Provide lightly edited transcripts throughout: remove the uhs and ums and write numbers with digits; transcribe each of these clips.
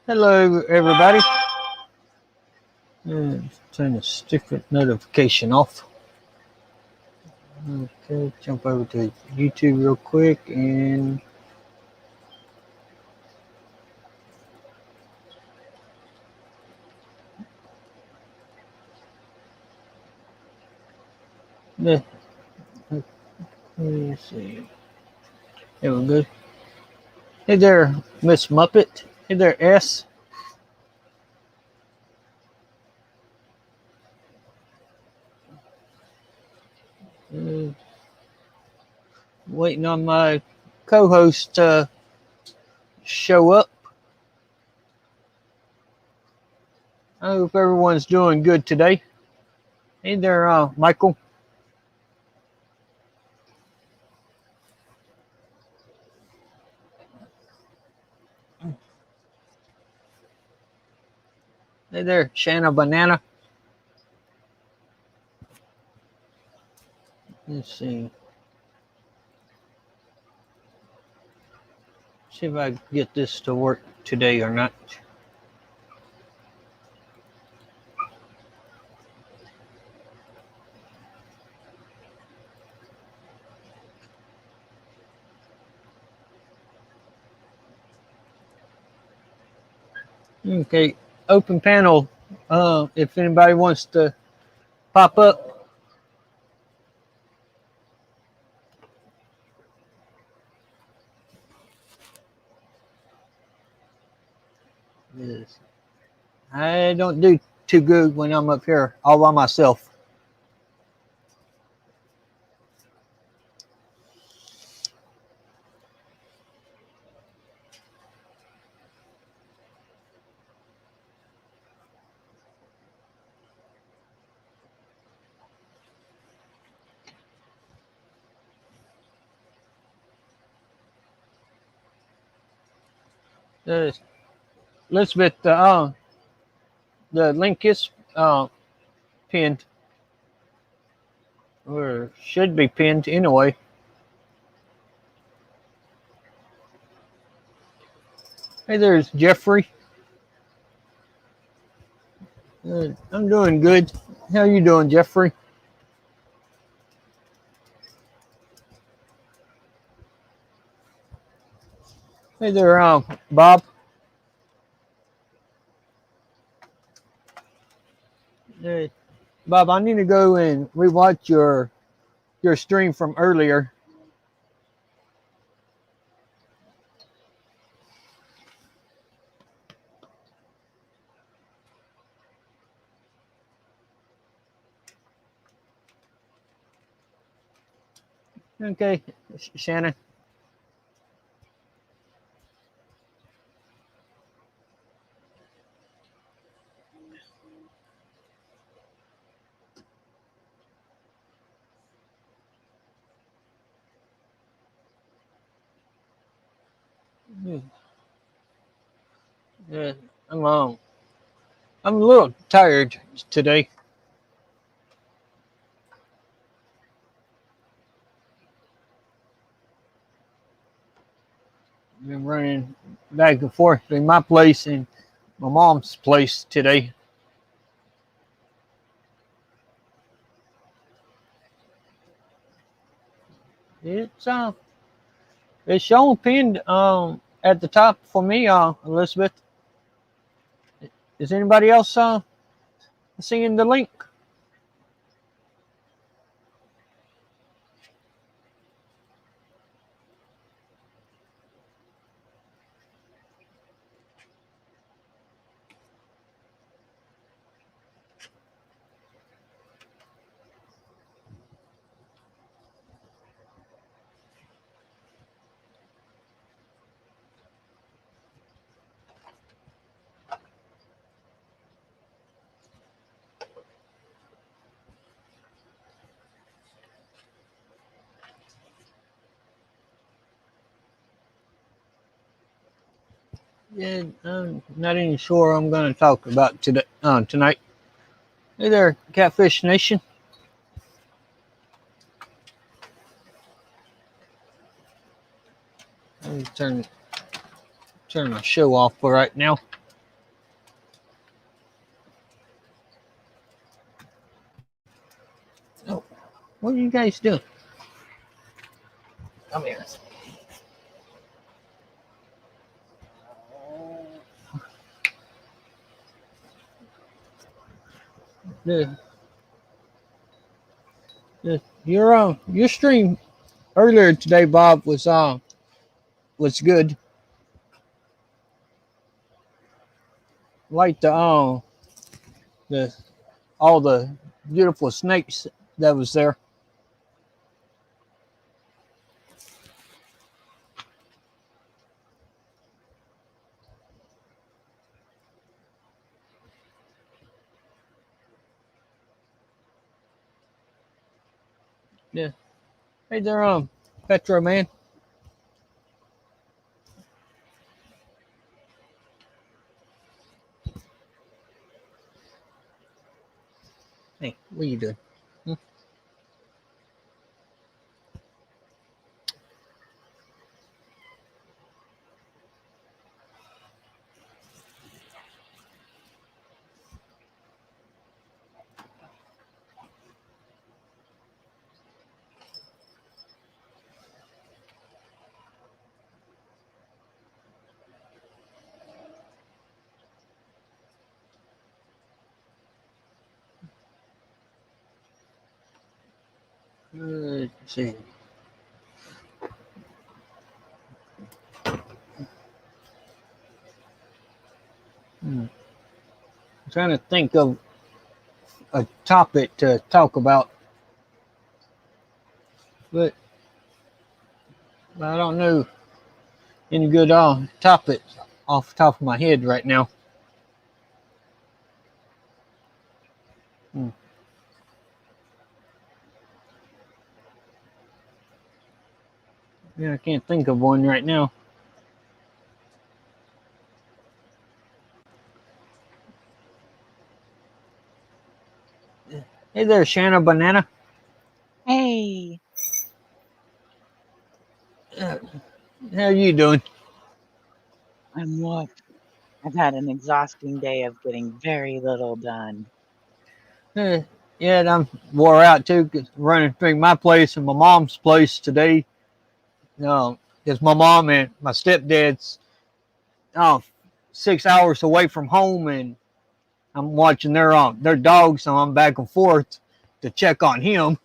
Hello, everybody. Turn the stupid notification off. Okay, jump over to YouTube real quick and let me see. There we go. Hey there, Miss Muppet. Hey there, S. Uh, Waiting on my co-host to show up. I hope everyone's doing good today. Hey there, Michael. Hey there, Shanna Banana. Let's see. See if I get this to work today or not. Okay, open panel. If anybody wants to pop up. Yes. I don't do too good when I'm up here all by myself. Uh, Elizabeth, the link is pinned, or should be pinned anyway. Hey, there's Jeffrey. I'm doing good. How you doing, Jeffrey? Hey there, Bob. Hey, Bob, I need to go and rewatch your stream from earlier. Okay, Shannon. Yeah, I'm um, I'm a little tired today. Been running back and forth between my place and my mom's place today. It's it's showing pinned at the top for me, Elizabeth. Is anybody else seeing the link? Yeah, I'm not even sure I'm going to talk about today tonight. Hey there, Catfish Nation. Let me turn my show off for right now. What are you guys doing? Come here. The, your stream earlier today, Bob, was good. Like the all the beautiful snakes that was there. Yeah. Hey there, Petro man. Hey, what are you doing? Hmm? Let's see. I'm trying to think of a topic to talk about, but I don't know any good topics off the top of my head right now. Hmm. Yeah, I can't think of one right now. Hey there, Shanna Banana. Hey, Uh, how you doing? I'm what? I've had an exhausting day of getting very little done. Uh, yeah, and I'm wore out too, 'cause running between my place and my mom's place today. Because my mom and my stepdad's oh, 6 hours away from home, and I'm watching their dogs, so I'm back and forth to check on him.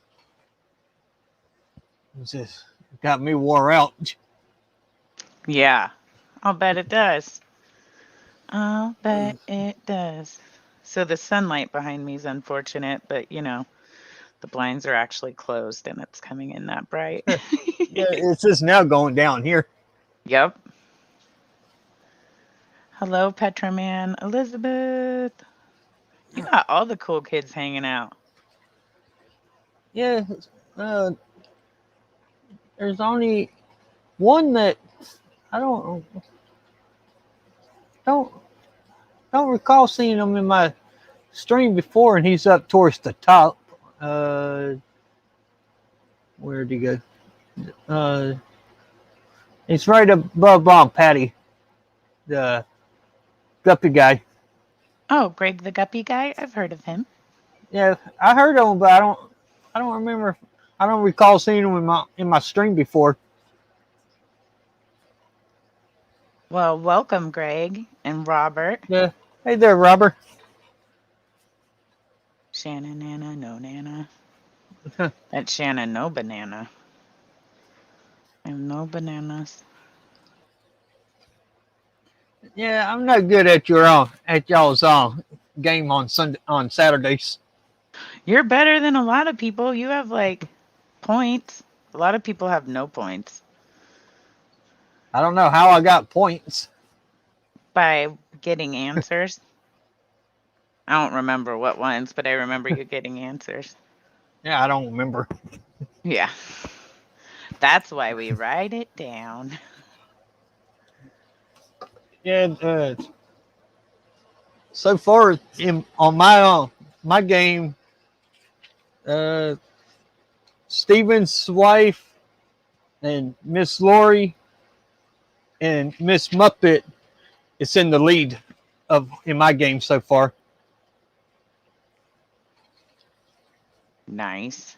It's just got me wore out. Yeah, I'll bet it does. I'll bet it does. So the sunlight behind me is unfortunate, but the blinds are actually closed and it's coming in that bright. Yeah, it's just now going down here. Yep. Hello, Petraman. Elizabeth. You got all the cool kids hanging out. Yeah, uh, there's only one that I don't don't recall seeing him in my stream before, and he's up towards the top. Uh, where'd he go? Uh, it's right above Patty, the guppy guy. Oh, Greg the Guppy guy? I've heard of him. Yeah, I heard of him, but I don't remember. I don't recall seeing him in my stream before. Well, welcome, Greg and Robert. Yeah. Hey there, Robert. Shannon Nana, no Nana. That's Shannon, no banana. I have no bananas. Yeah, I'm not good at y'all's game on Saturdays. You're better than a lot of people. You have like points. A lot of people have no points I don't know how I got points. by getting answers. I don't remember what ones, but I remember you getting answers. Yeah, I don't remember. Yeah. That's why we write it down. Yeah, so far on my game, uh, Steven's wife and Miss Lori and Miss Muppet is in the lead in my game so far. Nice.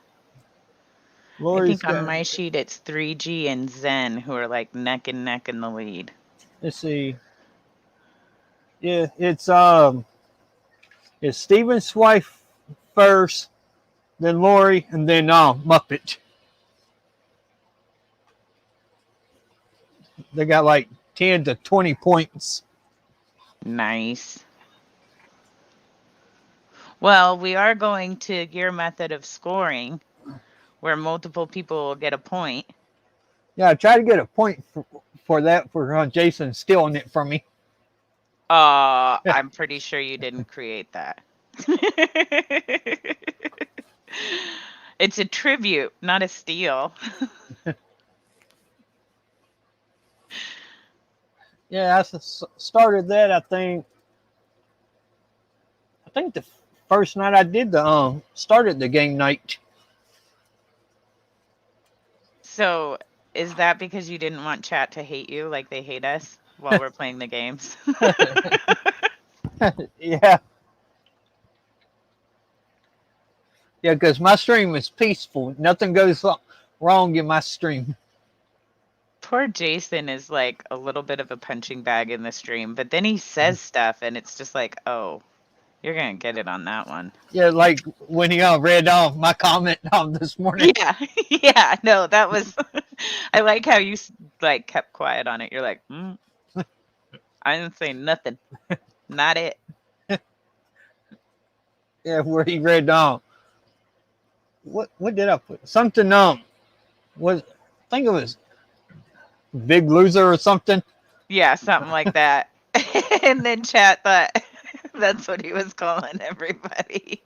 I Lori's think on got. my sheet it's 3G and Zen who are like neck and neck in the lead. Let's see. Yeah, it's Steven Swift first, then Lori, and then Muppet. They got like 10 to 20 points. Nice. Well, we are going to your method of scoring where multiple people will get a point. Yeah, I tried to get a point for that for Jason stealing it from me. I'm pretty sure you didn't create that. It's a tribute, not a steal. Yeah, I started that. I think the first night I did the started the game night. So, is that because you didn't want chat to hate you like they hate us while we're playing the games? Yeah. Yeah, because my stream is peaceful. Nothing goes wrong in my stream. Poor Jason is like a little bit of a punching bag in the stream, but then he says stuff and it's just like, oh, you're going to get it on that one. Yeah, like when he read my comment this morning. Yeah. Yeah. No, that was, I like how you like kept quiet on it. You're like, I didn't say nothing. Not it. Yeah, where he read what did I put? Something was I think it was Big Loser or something. Yeah, something like that. And then chat thought that's what he was calling everybody.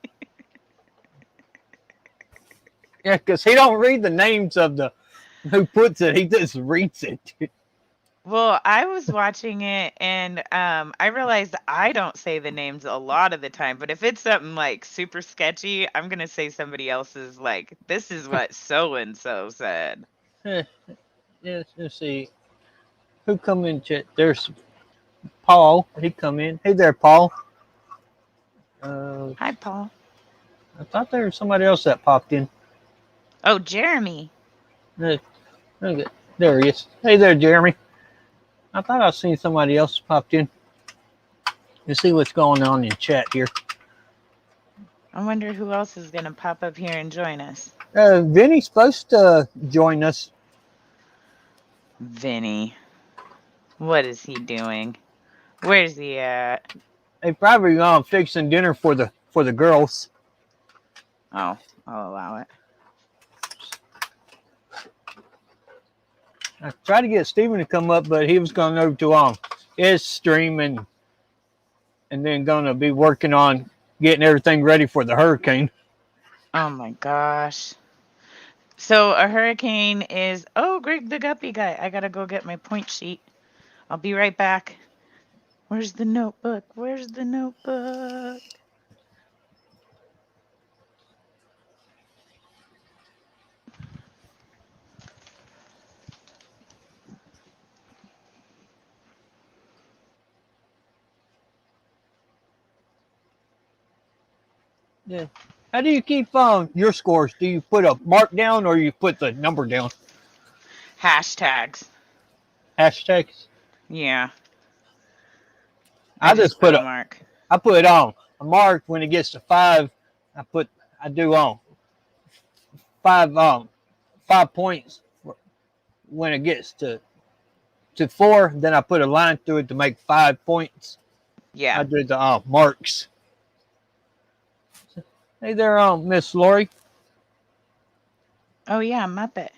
Yeah, because he don't read the names of the who puts it. He just reads it. Well, I was watching it and I realized I don't say the names a lot of the time, but if it's something like super sketchy, I'm gonna say somebody else's like, this is what so and so said. Yeah, let's see. Who come in chat? There's Paul. He come in. Hey there, Paul. Hi, Paul. I thought there was somebody else that popped in. Oh, Jeremy. Okay, there he is. Hey there, Jeremy. I thought I seen somebody else popped in. Let's see what's going on in chat here. I wonder who else is gonna pop up here and join us. Vinny's supposed to join us. Vinny. What is he doing? Where's he at? They probably fixing dinner for the girls. Oh, I'll allow it. I tried to get Steven to come up, but he was going over to his stream and then going to be working on getting everything ready for the hurricane. Oh my gosh. So a hurricane is, oh, Greg the Guppy guy. I gotta go get my point sheet. I'll be right back. Where's the notebook? Where's the notebook? Yeah. How do you keep your scores? Do you put a mark down or you put the number down? Hashtags. Hashtags. Yeah. I just put a mark. I put a mark when it gets to 5. I do 5 points when it gets to 4. Then I put a line through it to make 5 points. Yeah. I do the marks. Hey there, Miss Lori. Oh yeah, Muppet.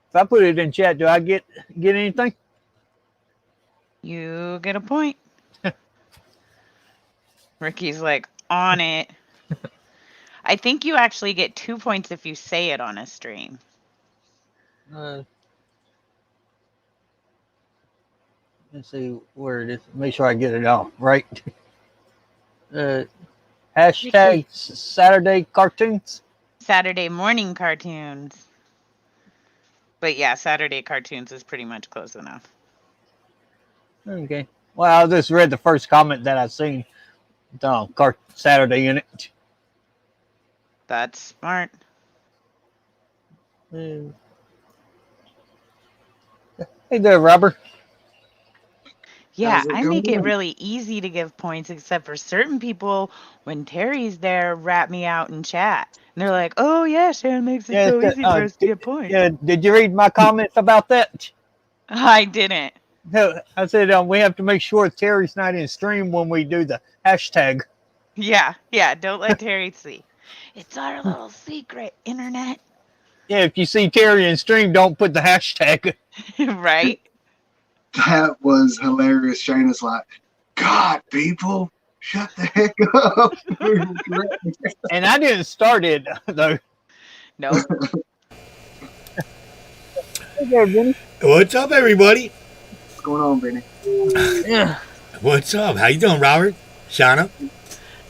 If I put it in chat, do I get anything? You get a point. Ricky's like, on it. I think you actually get 2 points if you say it on a stream. Let's see where it is. Make sure I get it all right. Hashtag Saturday cartoons. Saturday morning cartoons. But yeah, Saturday cartoons is pretty much close enough. Okay. Well, I just read the first comment that I seen. Saturday in it. That's smart. Mm. Hey there, Robert. Yeah, How's it I make it going? really easy to give points, except for certain people, when Terry's there, rat me out in chat. And they're like, oh, yeah, Sharon makes it Yeah, so easy for us to get points. yeah. Did you read my comments about that? I didn't. No, I said we have to make sure Terry's not in stream when we do the hashtag. Yeah, don't let Terry see. It's our little secret, internet. Yeah, if you see Terry in stream, don't put the hashtag. Right? That was hilarious. Shayna's like, God, people, shut the heck up. And I didn't start it though. Nope. Hey there, Vinny. What's up, everybody? What's going on, Benny? Yeah. What's up? How you doing, Robert? Shauna?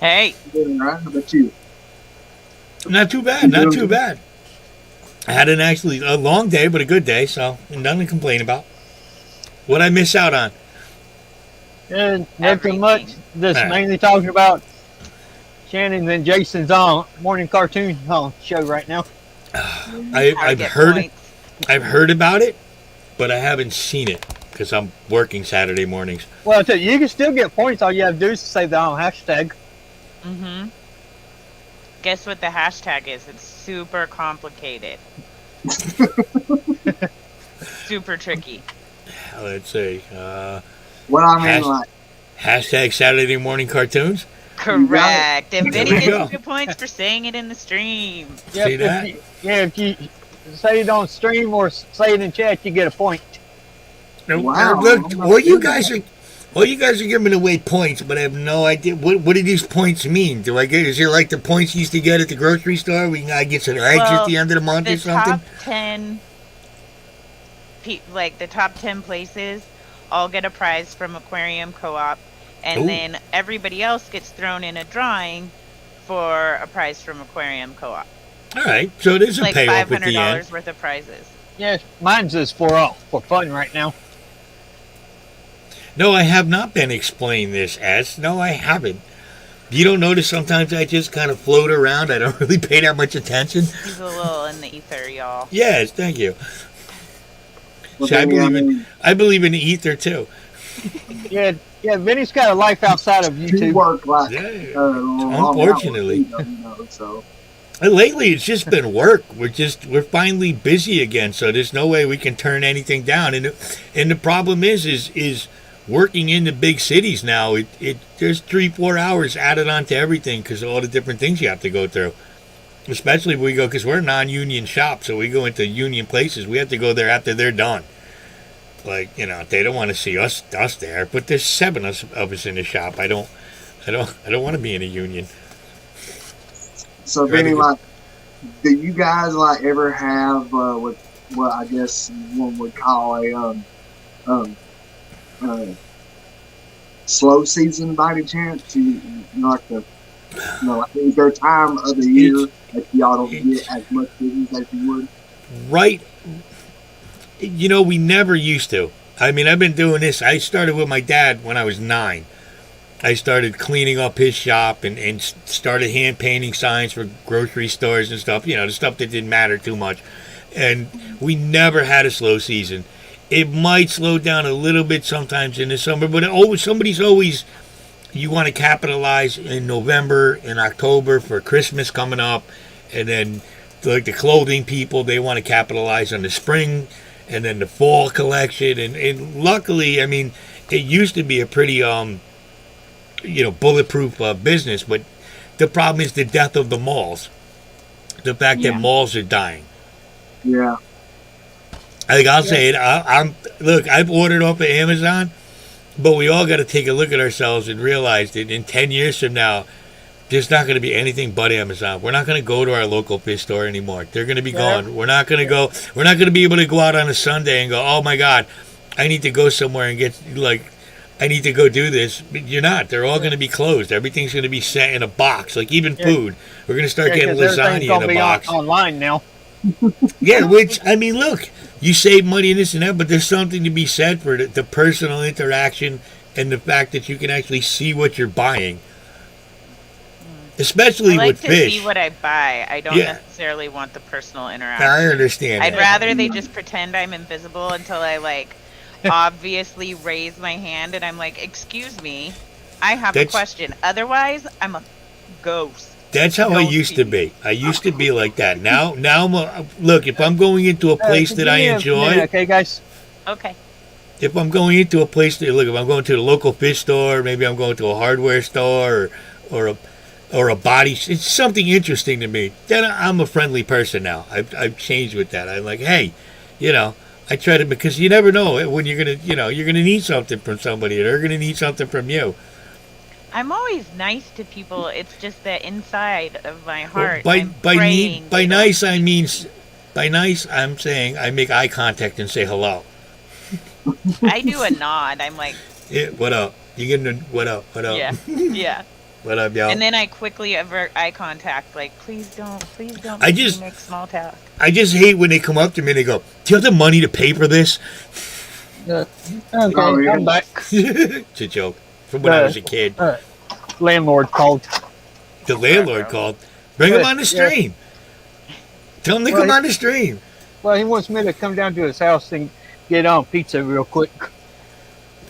Hey, Doing all right? How about you? Not too bad. Not too bad. I had a long day, but a good day, so nothing to complain about. What I miss out on? And nothing Everything. much. Just All right. mainly talking about Shannon's and Jason's morning cartoon show right now. how to I've get heard points. I've heard about it, but I haven't seen it because I'm working Saturday mornings. Well, I tell you can still get points. All you have to do is say the hashtag. Mm-hmm. Guess what the hashtag is? It's super complicated. Super tricky. Let's see. What I mean, Hash- like, Hashtag Saturday morning cartoons. Correct. And There Vinny we go. gets 2 points for saying it in the stream. Yep, See that? if you say it on stream or say it in chat, you get a point. Wow. Look, all you guys are giving away points, but I have no idea what do these points mean. Do I get? Is it like the points you used to get at the grocery store? I get some eggs at the end of the month The or something. top 10, the top 10 places, all get a prize from Aquarium Co-op, and Ooh. then everybody else gets thrown in a drawing for a prize from Aquarium Co-op. All right, so there's a Like payoff at the end. $500 worth of prizes. Yes, mine's is for fun right now. No, I have not been explained this as. No, I haven't. You don't notice sometimes I just kind of float around. I don't really pay that much attention. He's a little in the ether, y'all. Yes, thank you. well, See, Benny, I mean, I believe in the ether too. Yeah, Vinny's got a life outside of you YouTube. work like, Yeah. long Unfortunately. hours, you know, so. And lately, it's just been work. We're finally busy again, so there's no way we can turn anything down. And the problem is working in the big cities now. There's 3-4 hours added onto everything because of all the different things you have to go through. Especially when we go, because we're a non-union shop, so we go into union places. We have to go there after they're done. Like, they don't want to see us there, but there's 7 of us in the shop. I don't want to be in a union. So, Very Benny, good. like, do you guys, like, ever have what I guess one would call a slow season by any chance? Like like, is there a time of the year that y'all don't get as much business as you would? Right. We never used to. I mean, I've been doing this. I started with my dad when I was 9. I started cleaning up his shop and started hand painting signs for grocery stores and stuff, the stuff that didn't matter too much. And we never had a slow season. It might slow down a little bit sometimes in the summer, but somebody's always, you want to capitalize in November and October for Christmas coming up. And then like the clothing people, they want to capitalize on the spring and then the fall collection. And luckily, I mean, it used to be a pretty, bulletproof business, but the problem is the death of the malls. The fact Yeah. that malls are dying. Yeah. I think I'll say it. Look, I've ordered off of Amazon, but we all got to take a look at ourselves and realize that in 10 years from now, there's not going to be anything but Amazon. We're not going to go to our local fish store anymore. They're going to be gone. We're not going to go. We're not going to be able to go out on a Sunday and go, oh my God, I need to go somewhere and get I need to go do this. But you're not. They're all going to be closed. Everything's going to be set in a box. Like even food, we're going to start getting 'cause everything's lasagna gonna in a be box. online now. Yeah, which, I mean, look, you save money and this and that, but there's something to be said for the personal interaction and the fact that you can actually see what you're buying. especially I like with to fish. see what I buy. I don't Yeah. necessarily want the personal interaction. I understand. I'd that. rather they just pretend I'm invisible until I like obviously raise my hand and I'm like, "Excuse me, I have a That's- question." Otherwise, I'm a ghost. That's how I Don't used to see. be. I used to be like that. Now, look. If I'm going into a place Could that you I give me a enjoy, minute, okay, guys? Okay. if I'm going into a place that look, if I'm going to the local fish store, maybe I'm going to a hardware store or a body. It's something interesting to me. Then I'm a friendly person now. I've changed with that. I'm like, hey, I try to, because you never know when you're gonna need something from somebody, or they're gonna need something from you. I'm always nice to people. It's just that inside of my Well, heart, by I'm by praying need, by they don't nice I see mean me. by nice I'm saying I make eye contact and say hello. I do a nod. I'm like, Yeah, what up? You getting a what up? What up? yeah, yeah. What up, y'all? And then I quickly avert eye contact. Like, please don't I make me just- make small talk. I just hate when they come up to me and they go, "Do you have the money to pay for this?" Okay, Oh, yeah. I'm back. It's a joke from when I was a kid. Landlord called. The landlord called. Bring him on the Yeah. stream. Tell him to Well, come on the stream. Well, he wants me to come down to his house and get on pizza real quick.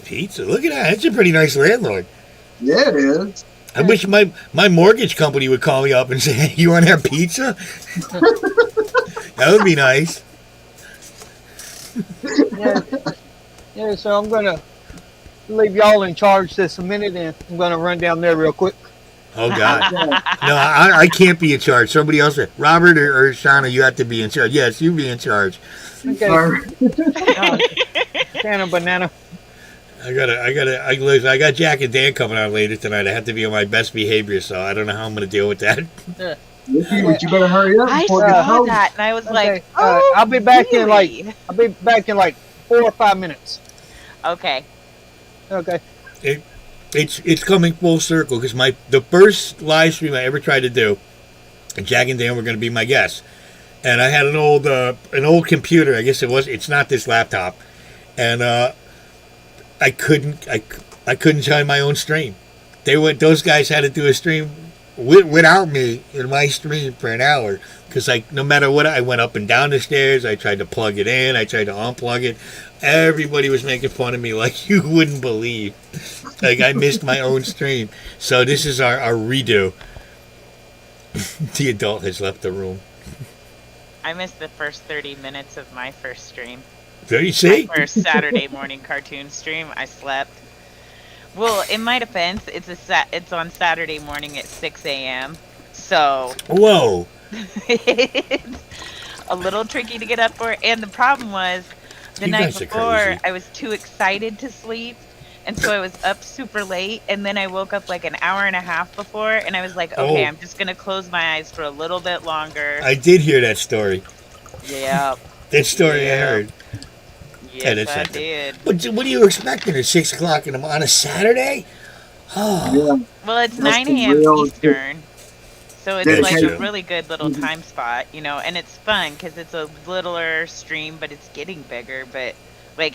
Pizza. Look at that. That's a pretty nice landlord. Yeah, it is. I wish my mortgage company would call me up and say, "Hey, you want to have pizza?" That would be nice. Yeah, yeah. So I'm gonna leave y'all in charge this a minute, and I'm gonna run down there real quick. Oh God. No, I can't be in charge. Somebody else. Robert or Shauna, you have to be in charge. Yes, you be in charge. Okay. Or- Banana, banana. Listen, I got Jack and Dan coming on later tonight. I have to be on my best behavior, so I don't know how I'm going to deal with that. Ricky, but you better hurry up I before it gets saw cold. that and I was like, Okay, oh, I'll be back in like really? 4 or 5 minutes. Okay. Okay. It's coming full circle because the first live stream I ever tried to do, and Jack and Dan were going to be my guests, and I had an old computer. I guess it's not this laptop, and I couldn't join my own stream. Those guys had to do a stream without me in my stream for an hour because no matter what, I went up and down the stairs. I tried to plug it in. I tried to unplug it. Everybody was making fun of me like you wouldn't believe. Like I missed my own stream. So this is our redo. The adult has left the room. I missed the first 30 minutes of my first stream. There you see? My first Saturday morning cartoon stream. I slept. Well, in my defense, it's on Saturday morning at 6 a.m. So Whoa. it's a little tricky to get up for. And the problem was the You night guys are before, crazy. I was too excited to sleep. And so I was up super late, and then I woke up like an hour and a half before, and I was like, okay, Oh. I'm just going to close my eyes for a little bit longer. I did hear that story. Yep. That story I Yeah. heard. Yes, that's I something. did. What are you expecting at 6 o'clock on a Saturday? Oh, Yeah. Well, it's That's 9 the a.m. real- Eastern, so it's That's like true. a really good little time spot, and it's fun because it's a littler stream, but it's getting bigger. But like,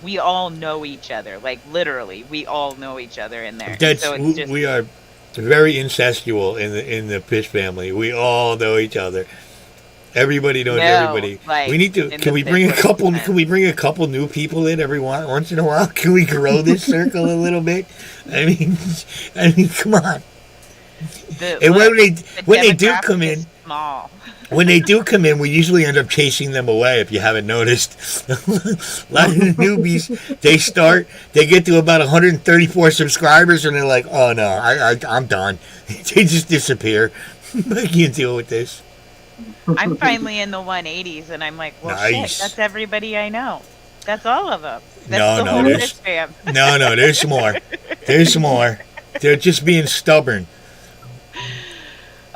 we all know each other. Like literally, we all know each other in there. So it's just we are very incestual in the Fish family. We all know each other. Everybody knows No, everybody. like, We need to. in Can the we bring a biblical couple? sense. Can we bring a couple new people in once in a while? Can we grow this circle a little bit? I mean, come on. the, And look, when they the do demographic come in, is small. when they do come in, we usually end up chasing them away. If you haven't noticed, a lot of the newbies they get to about 134 subscribers, and they're like, "Oh no, I'm done." They just disappear. I can't deal with this. I'm finally in the 180s, and I'm like, well, Nice. shit, that's everybody I know. That's all of them. That's No, the no, whole there's- Fish fam. No, there's more. There's more. They're just being stubborn.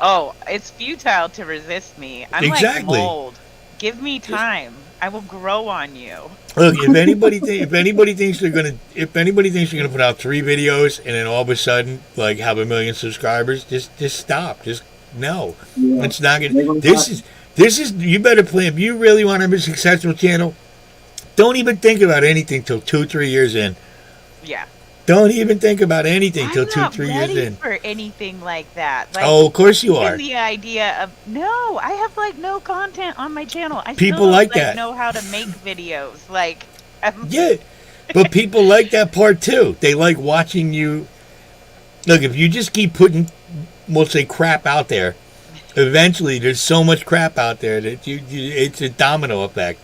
Oh, it's futile to resist me. I'm Exactly. like mold. Give me time. I will grow on you. Look, if anybody thinks they're gonna put out 3 videos and then all of a sudden like have 1 million subscribers, just stop. Just no. Yeah. It's not They're gonna. gonna This is. You better plan. If you really want to have a successful channel, don't even think about anything till 2-3 years in. Yeah. Don't even think about anything I'm till two, not 3 years ready in. for anything like that. Like, Oh, of course you are. even the idea of no, I have like no content on my channel. I still People don't like like that. know how to make videos. Like, Yeah, but people like that part too. They like watching you. Look, if you just keep putting, we'll say, crap out there, eventually there's so much crap out there that it's a domino effect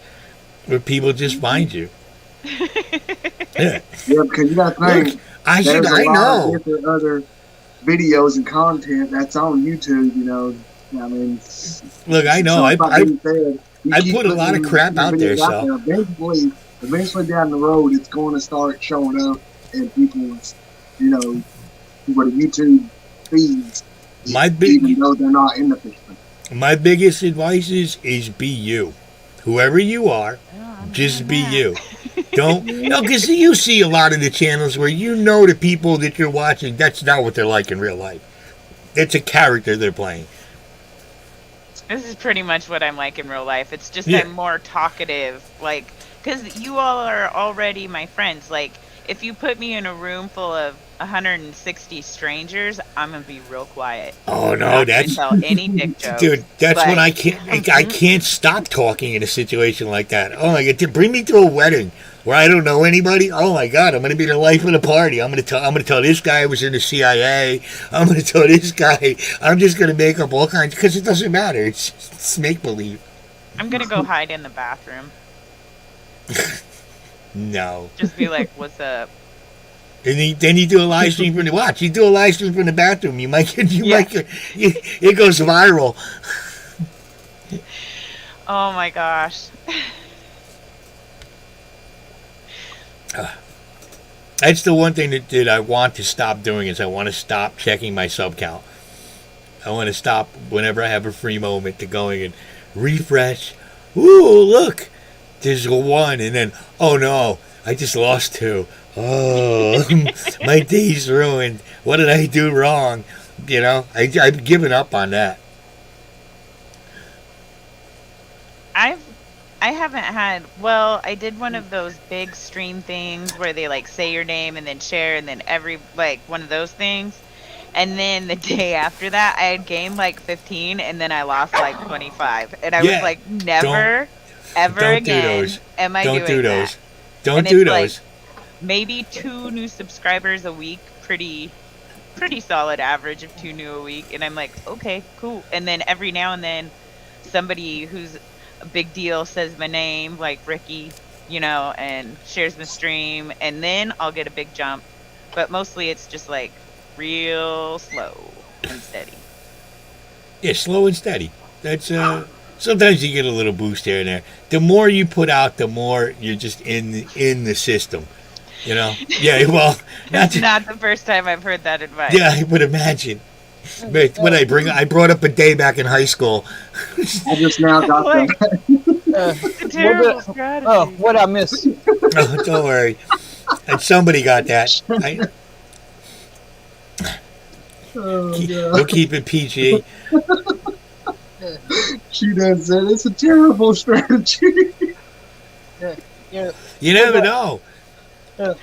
where people just find you. Yeah. Yeah, because you got to Look, think I there's a lot know. of different other videos and content that's on YouTube. I mean, Look, I know. so it's like you said, you I keep put a lot of putting crap out there, videos out so there. Eventually down the road, it's going to start showing up in people's, where the YouTube feeds, my even big though they're not in the system. my biggest advice is be you, whoever you are. oh, I'm Just doing be that. you. Don't, because you see a lot of the channels where you know the people that you're watching, that's not what they're like in real life. It's a character they're playing. This is pretty much what I'm like in real life. It's just Yeah. I'm more talkative, like, because you all are already my friends. Like, if you put me in a room full of 160 strangers, I'm gonna be real quiet. Oh I'm no, not gonna that's tell any dick jokes. dude. That's but when I can't stop talking in a situation like that. Oh my god, bring me to a wedding where I don't know anybody. Oh my god, I'm gonna be the life of the party. I'm gonna tell this guy I was in the CIA. I'm gonna tell this guy. I'm just gonna make up all kinds because it doesn't matter. It's make believe. I'm gonna go hide in the bathroom. No. Just be like, "What's up?" And then you do a live stream from the watch. You do a live stream from the bathroom. You might get Yeah. it goes viral. Oh my gosh. That's the one thing that I want to stop doing is I want to stop checking my sub count. I want to stop whenever I have a free moment to going and refresh. Ooh, look, there's a 1, and then oh no, I just lost 2. Oh, my day's ruined. What did I do wrong? I've given up on that. I haven't had, well, I did one of those big stream things where they like say your name and then share and then one of those things. And then the day after that, I had gained like 15 and then I lost like 25. And I was like, never, ever don't again do those. am I Don't doing do those. that. Don't And do it's those. Maybe 2 new subscribers a week, pretty solid average of 2 new a week. And I'm like, okay, cool. And then every now and then somebody who's a big deal says my name, like Ricky, and shares my stream, and then I'll get a big jump. But mostly it's just like real slow and steady. Yeah, slow and steady. That's sometimes you get a little boost here and there. The more you put out, the more you're just in the system. Yeah, well, It's not the first time I've heard that advice. yeah, I would imagine. But when I brought up a day back in high school. I just now got Like, that. it's a terrible strategy. Oh, what I missed? Oh, don't worry. And somebody got that. We'll keep it PG. She done said it's a terrible strategy. Yeah. You never know.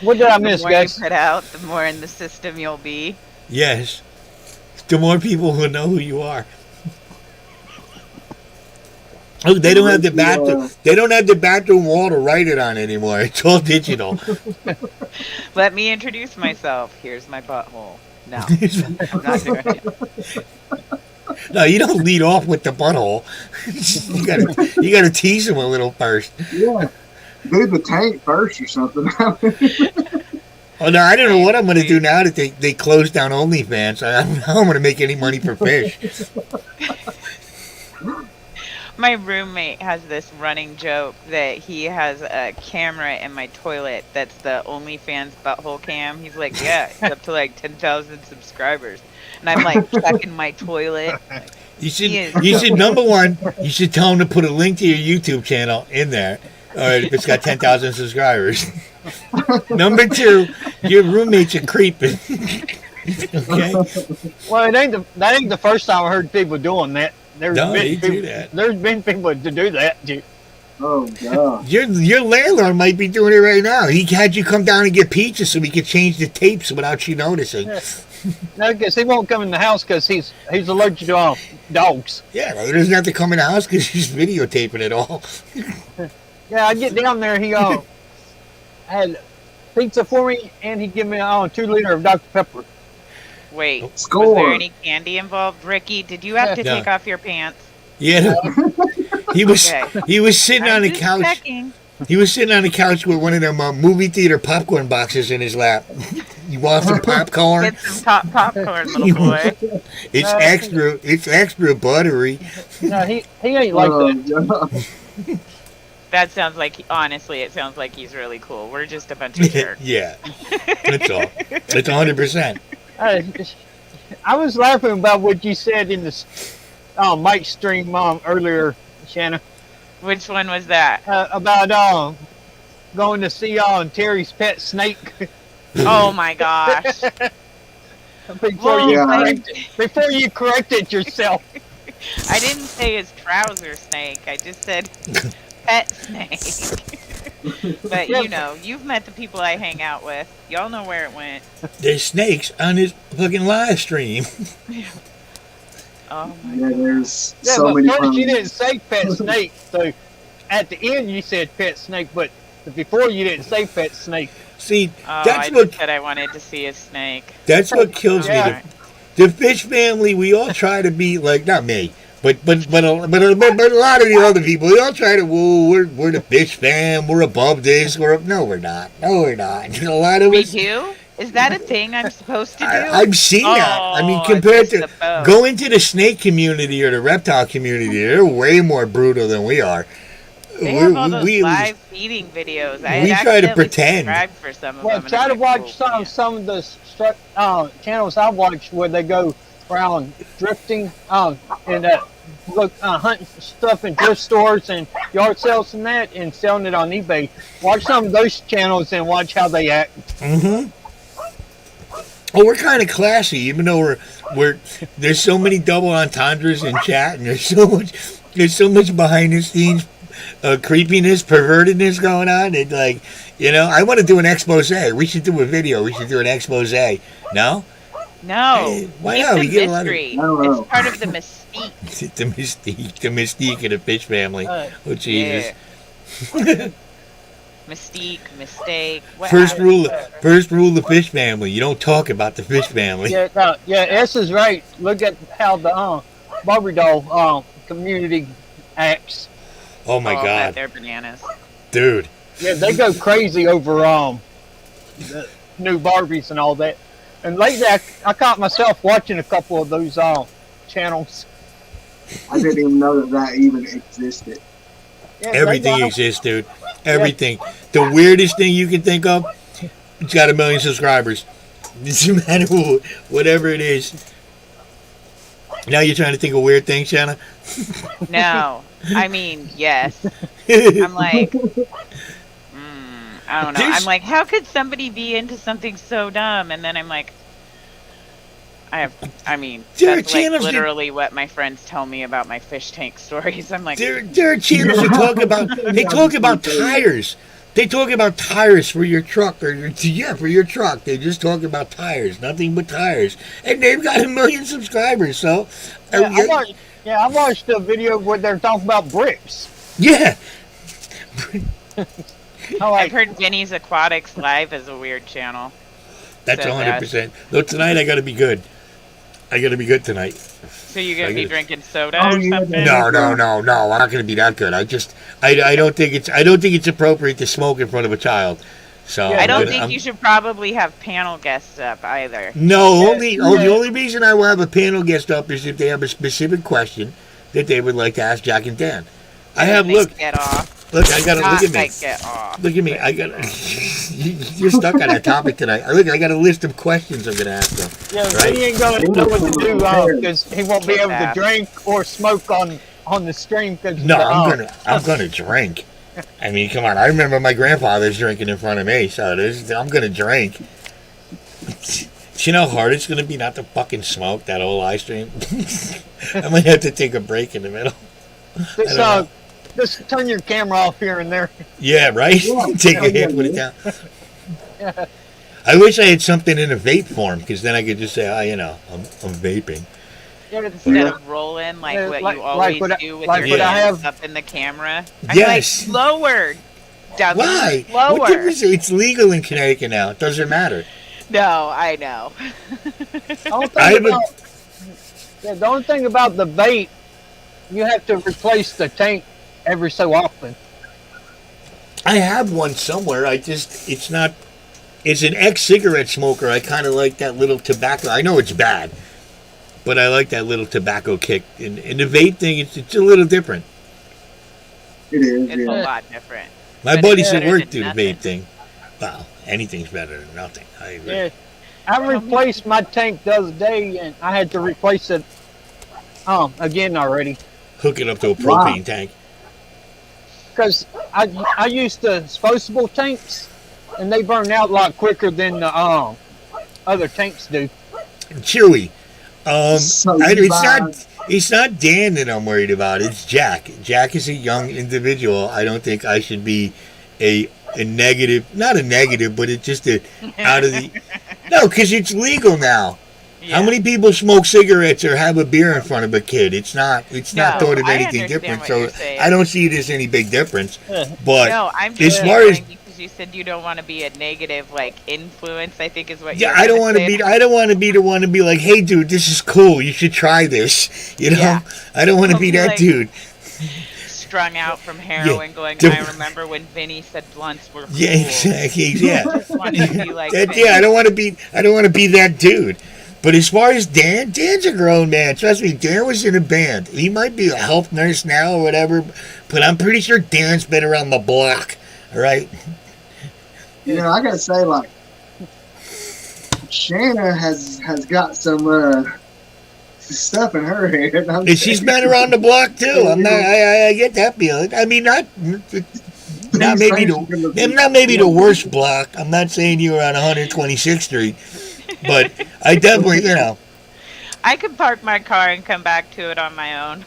What did I The miss, more you guys? put out, the more in the system you'll be. Yes. The more people will know who you are. Oh, they don't have the bathroom. They don't have the bathroom wall to write it on anymore. It's all digital. Let me introduce myself. Here's my butthole. No, I'm not doing it. No, you don't lead off with the butthole. you gotta tease them a little first. Yeah. Do the tank first or something. Oh no, I don't know what I'm gonna do now that they closed down OnlyFans. I don't know how I'm gonna make any money for fish. My roommate has this running joke that he has a camera in my toilet that's the OnlyFans butthole cam. He's like, yeah, it's up to like 10,000 subscribers. And I'm like checking my toilet. You should number one, you should tell them to put a link to your YouTube channel in there. Or if it's got 10,000 subscribers. Number 2, your roommates are creeping. Okay? Well, that ain't the first time I heard people doing that. There's No, been they people, do that. There's been people to do that. Oh god. Your landlord might be doing it right now. He had you come down and get pizza so we could change the tapes without you noticing. Yeah. No, because he won't come in the house because he's allergic to dogs. Yeah, he doesn't have to come in the house because he's videotaping it all. Yeah, I get down there. He had pizza for me, and he give me 2 liter of Dr Pepper. Wait, was Score. there any candy involved? Ricky, did you have to No. take off your pants? Yeah, he was Okay. he was sitting on the just couch. checking. He was sitting on the couch with one of them movie theater popcorn boxes in his lap. You want some popcorn? Get some popcorn, little boy. It's extra buttery. No, he ain't like that. God. That sounds like, honestly, it sounds like he's really cool. We're just a bunch of jerks. Yeah, that's all. It's 100%. I was laughing about what you said in the Mike stream earlier, Shanna, Which one was that? about going to see Terry's pet snake. Oh my gosh. before Well, Yeah. you corrected yourself. I didn't say his trouser snake. I just said pet snake. But Yeah. you know, you've met the people I hang out with. Y'all know where it went. There's snakes on his fucking live stream. Oh my Yeah, god. there's Yeah, so but many first you problems. didn't say pet snake, so at the end you said pet snake, but before you didn't say pet snake. See, Oh, that's I what just said I wanted to see a snake. that's what kills Yeah. me. The fish family, we all try to be like, not me, but a lot of the other people, we all try to. Whoa, we're the fish fam. We're above this. No, we're not. No, we're not. A lot of We us. do? Is that a thing I'm supposed to do? I've seen that. I mean, Oh, compared missed to the boat. go into the snake community or the reptile community, they're way more brutal than we are. They have all those live feeding videos. I we had try to accidentally pretend. subscribed for some of Well, them. and try I'm to like, watch oh, man. some of the channels I watch where they go around drifting and hunting stuff in thrift stores and yard sales and that and selling it on eBay. Watch some of those channels and watch how they act. Mm-hmm. Oh, we're kind of classy, even though we're there's so many double entendres in chat, and there's so much behind the scenes creepiness, pervertedness going on. It's like, I want to do an expose. We should do a video. We should do an expose. No? No. Hey, why Keep not? the We get a lot of- mystery. I don't know. It's part of the mystique. the mystique of the fish family. Oh, Jesus. Yeah. Mystique, mistake. What First have- rule of fish family. You don't talk about the fish family. Yeah, S is right. Look at how the Barbie doll community acts. Oh, my Oh, God. They're bananas. Dude. Yeah, they go crazy over the new Barbies and all that. And lately, I caught myself watching a couple of those channels. I didn't even know that even existed. Yeah, they Everything got- exists, dude. Everything. The weirdest thing you can think of, it's got 1 million subscribers. Doesn't matter whatever it is. Now you're trying to think of weird things, Shanna? No. I mean, yes. I'm like, I don't know. There's- I'm like, how could somebody be into something so dumb? And then I'm like, There are that's like channels that- literally what my friends tell me about my fish tank stories. I'm like, There are channels that talk about tires. They talk about tires for your truck for your truck. They just talk about tires, nothing but tires, and they've got 1 million subscribers. So, I watched a video where they're talking about bricks. yeah. I've heard Vinny's Aquatics Live is a weird channel. That's So 100%. Though tonight I got to be good. I got to be good tonight. So you're gonna I be gotta- drinking soda Oh, or yeah, something? No. I'm not going to be that good. I don't think it's appropriate to smoke in front of a child. So Yeah, I don't I'm think you should probably have panel guests up either. No, the Yeah. only reason I will have a panel guest up is if they have a specific question that they would like to ask Jack and Dan. I have They look. Get off. I got to Not look at me. like get off. Look at me. I got. You're stuck on that topic tonight. I got a list of questions I'm going to ask them. Yeah, Right. he ain't gonna know what to do because he won't be able to drink or smoke on the stream. Cause No, I'm gonna drink. I mean, come on. I remember my grandfather's drinking in front of me, so I'm gonna drink. You know how hard it's gonna be not to fucking smoke that whole live stream? I might have to take a break in the middle. This I don't Just turn your camera off here and there. Yeah, right? Yeah, Take a yeah, hit, put it yeah. down. I wish I had something in a vape form, because then I could just say, I'm vaping. Yeah, Instead of rolling like Yeah, what like- you like always what I- do with like your what I hands have- up in the camera. I'm Yes. like, lower, dummy, Why? lower. What difference? It's legal in Connecticut now. It doesn't matter. No, I know. the only I thing have a- about, the only thing about the vape, you have to replace the tank every so often. I have one somewhere. It's not. It's an ex-cigarette smoker. I kind of like that little tobacco. I know it's bad, but I like that little tobacco kick. And the vape thing, it's a little different. It is. It's a Yeah. lot different. My But buddies it's at better work than do the nothing. vape thing. Wow, anything's better than nothing. I agree. Yeah, I replaced my tank the other day, and I had to replace it again already Hook it up to a Wow. propane tank. because I used the disposable tanks, and they burn out a lot quicker than the other tanks do. Chewy. So It's you not. It's not Dan that I'm worried about. It's Jack. Jack is a young individual. I don't think I should be a negative. Not a negative, but it's just out of the. No, because it's legal now. Yeah. How many people smoke cigarettes or have a beer in front of a kid? It's not No, thought of I anything understand different. what So you're saying. I don't see it as any big difference. Yeah. But No, I'm as just far as because you said you don't want to be a negative like influence. I think is what. yeah, you're I don't gonna want to say. be. I don't want to be the one to be like, "Hey, dude, this is cool. You should try this." You know, Yeah. I don't want to I'll be be that like- dude. strung out from heroin, going. Dude. I remember when Vinny said blunts were cool. Yeah, exactly. Yeah. I just wanted to be like. Yeah, I don't want to be. I don't want to be that dude. But as far as Dan, Dan's a grown man. Trust me, Dan was in a band. He might be a health nurse now or whatever, but I'm pretty sure Dan's been around the block. All right. You know, I gotta say, like, Shanna has got some stuff in her head. And she's been around the block too. I'm not. I get that feeling. I mean, not maybe the worst block. I'm not saying you were on 126th Street, but I definitely, I could park my car and come back to it on my own.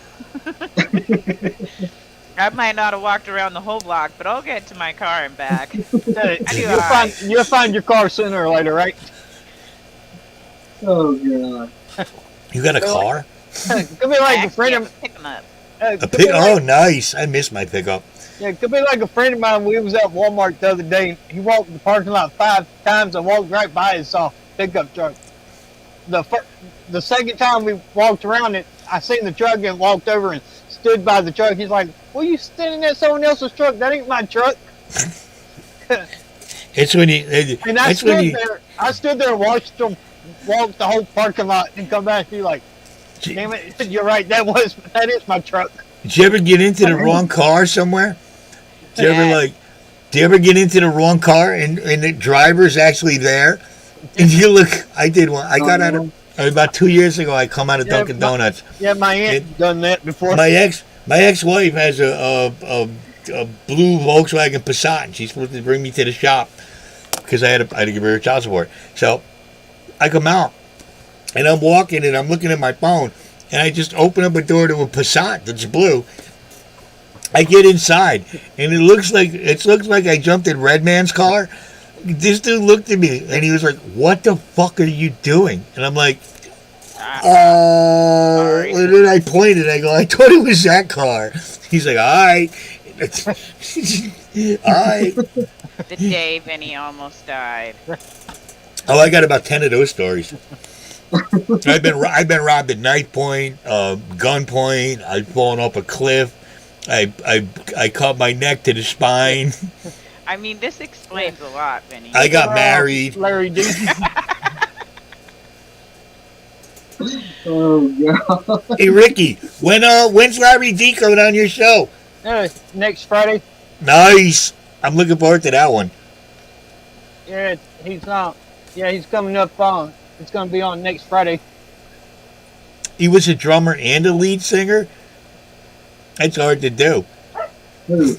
I might not have walked around the whole block, but I'll get to my car and back. You'll find your car sooner or later, right? Oh god. you got a car, Could be like a friend of pick 'em up. a pick. Oh, nice. I miss my pickup. Yeah, it could be like a friend of mine. We was at Walmart the other day. He walked the parking lot 5 times and walked right by and saw a pickup truck. The second time we walked around it, I seen the truck and walked over and stood by the truck. He's like, "Well, you standing at someone else's truck? That ain't my truck." It's when you. And I That's when stood you. there. I stood there and watched them walk the whole parking lot and come back and be like, "Damn it, you're right. That is my truck." Did you ever get into the wrong car somewhere? Do you ever get into the wrong car and the driver's actually there? And you look, I did one. I got out of about 2 years ago. I come out of Dunkin' Donuts. Yeah, my aunt done that before. My ex-wife has a blue Volkswagen Passat, and she's supposed to bring me to the shop because I had to give her child support. So I come out and I'm walking and I'm looking at my phone, and I just open up a door to a Passat that's blue. I get inside, and it looks like I jumped in Redman's car. This dude looked at me, and he was like, "What the fuck are you doing?" And I'm like, Sorry. and then I pointed. I go, "I thought it was that car." He's like, "All right." All right. The day Vinny almost died. Oh, I got about 10 of those stories. I've been robbed at knife point, gunpoint. I've fallen off a cliff. I cut my neck to the spine. I mean, this explains a lot, Vinny. I got married. Larry D. Oh god. Hey Ricky, when's Larry D coming on your show? Next Friday. Nice. I'm looking forward to that one. Yeah, he's not. Yeah, he's coming up on. It's going to be on next Friday. He was a drummer and a lead singer. That's hard to do. Who?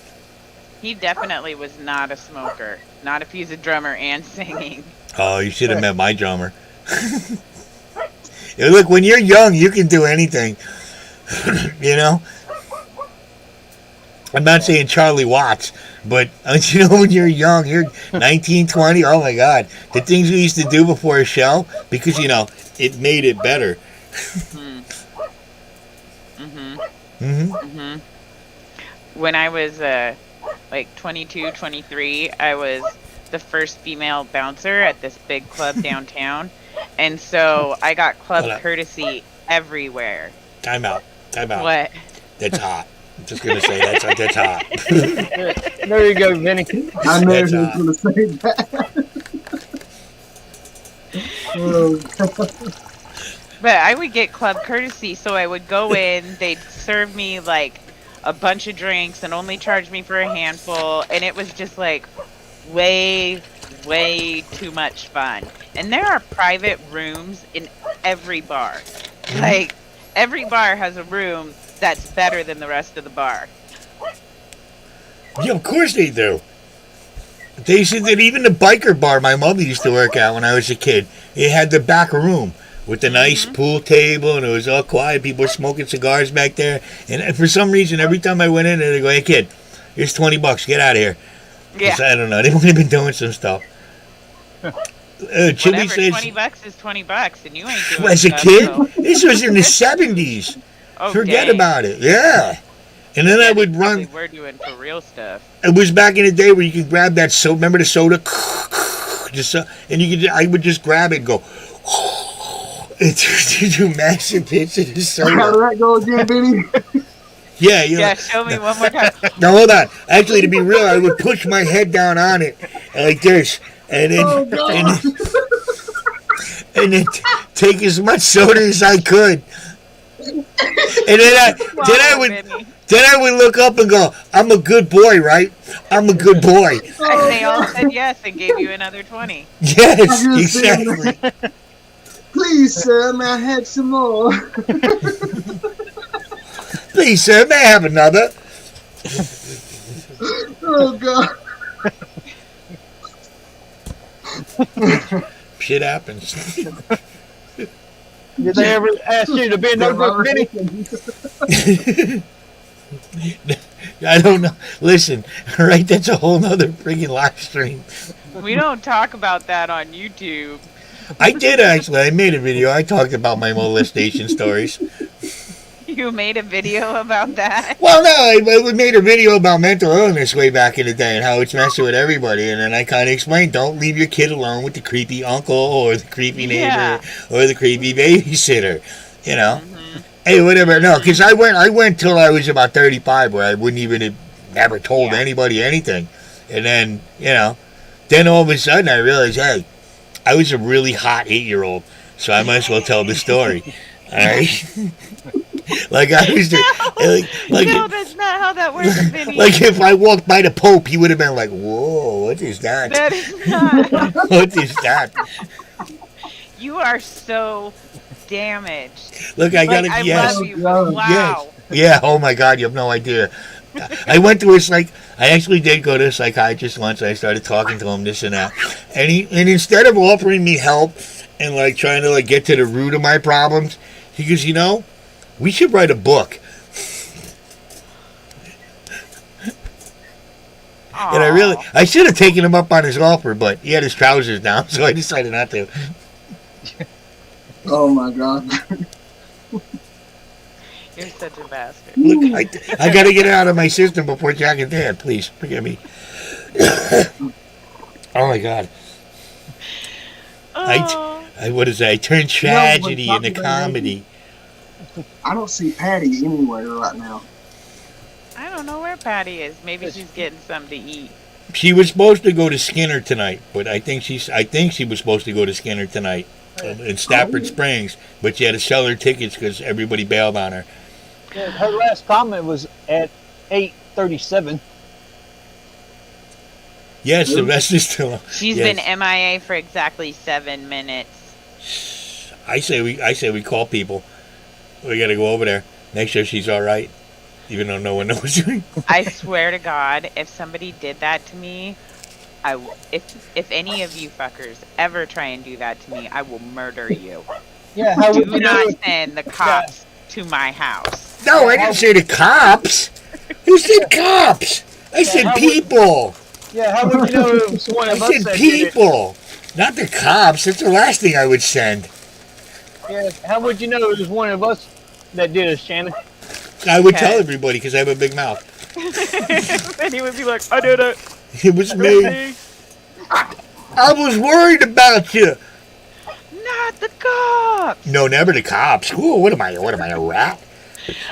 He definitely was not a smoker. Not if he's a drummer and singing. Oh, you should have met my drummer. Yeah, look, when you're young, you can do anything. You know? I'm not saying Charlie Watts, but you know, when you're young, you're 19, 20. Oh my God, the things we used to do before a show, because you know it made it better. Mm. Mhm. Hmm. Mhm. When I was like 22, 23, I was the first female bouncer at this big club downtown, and so I got Hold club up. courtesy everywhere. Time out. Time out. What? That's hot. I'm just gonna say that's hot. There you go, Vinny. I knew That's he was hot. going to say that. Oh, But I would get club courtesy, so I would go in, they'd serve me like a bunch of drinks and only charge me for a handful, and it was just like way, way too much fun. And there are private rooms in every bar. Like, every bar has a room that's better than the rest of the bar. Yeah, of course they do. They said that even the biker bar my mother used to work at when I was a kid, it had the back room with the nice pool table, and it was all quiet. People were smoking cigars back there. And for some reason, every time I went in there, they go, "Hey kid, here's $20. Get out of here." Yeah. 'Cause I don't know. They might have been doing some stuff. Chili Whatever, says, $20 is $20, and you ain't doing as a stuff, kid, so- this was in the 70s. Oh, Forget dang. about it. Yeah. And then I would Probably run. we're doing for real stuff. It was back in the day where you could grab that soda. Remember the soda? Just and you could. I would just grab it and go. And do massive hits of the how did soda. that go again, Benny? Yeah, you know. Yeah, show me one more time. Now hold on. Actually, to be real, I would push my head down on it like this, and then Oh, God. and then take as much soda as I could. And then I would look up and go, "I'm a good boy, right? I'm a good boy." And they all said yes and gave you another 20. Yes, I just said exactly. Please, sir, may I have some more? Please, sir, may I have another? Oh, God. Shit happens. Did they ever ask you to bend over, Vinny? I don't know. Listen, all right, that's a whole nother freaking live stream. We don't talk about that on YouTube. I did actually. I made a video. I talked about my molestation stories. You made a video about that? Well, no, I made a video about mental illness way back in the day and how it's messing with everybody. And then I kind of explained, don't leave your kid alone with the creepy uncle or the creepy neighbor Yeah. or the creepy babysitter. You know? Hey, whatever. No, because I went till I was about 35 where I wouldn't even have never told anybody anything. And then, you know, then all of a sudden I realized, hey, I was a really hot 8-year-old, so I might as well tell the story. All right? Like I was No, that's not how that works, Vinny. like if I walked by the Pope, he would have been like, "Whoa, what is that? That is not. What is that?" You are so damaged. Look, I gotta. I Yes, love you, but wow. yes, yeah. Oh my God, you have no idea. I went to I actually did go to a psychiatrist once. I started talking to him, this and that, and instead of offering me help and like trying to like get to the root of my problems, he goes, "You know, we should write a book." And I should have taken him up on his offer, but he had his trousers down, so I decided not to. Oh, my God. You're such a bastard. Look, I got to get it out of my system before Jack and Dad. Please forgive me. Oh my God! Oh. What is that? I turned tragedy into comedy. I don't see Patty anywhere right now. I don't know where Patty is. Maybe she's getting something to eat. She was supposed to go to Skinner tonight, but I think she was supposed to go to Skinner tonight in Stafford Springs, but she had to sell her tickets because everybody bailed on her. Yeah, her last comment was at 8:37. Yes, Sylvester's still. She's yes. been MIA for exactly 7 minutes. I say we call people. We got to go over there, make sure she's all right, even though no one knows. I swear to God, if somebody did that to me, if any of you fuckers ever try and do that to me, I will murder you. Yeah, how would Do you not know? send the cops to my house. No, I didn't say the cops. Who said cops? I said how would- people. Yeah, how would you know it was one I of us said that did it? people, not the cops. That's the last thing I would send. Yeah, how would you know it was one of us that did it, Shannon? I would tell Okay. everybody because I have a big mouth. And he would be like, I did it. It was It me. was me. I was worried about you. Not the cops. No, never the cops. Ooh, what am I? What am I, a rat?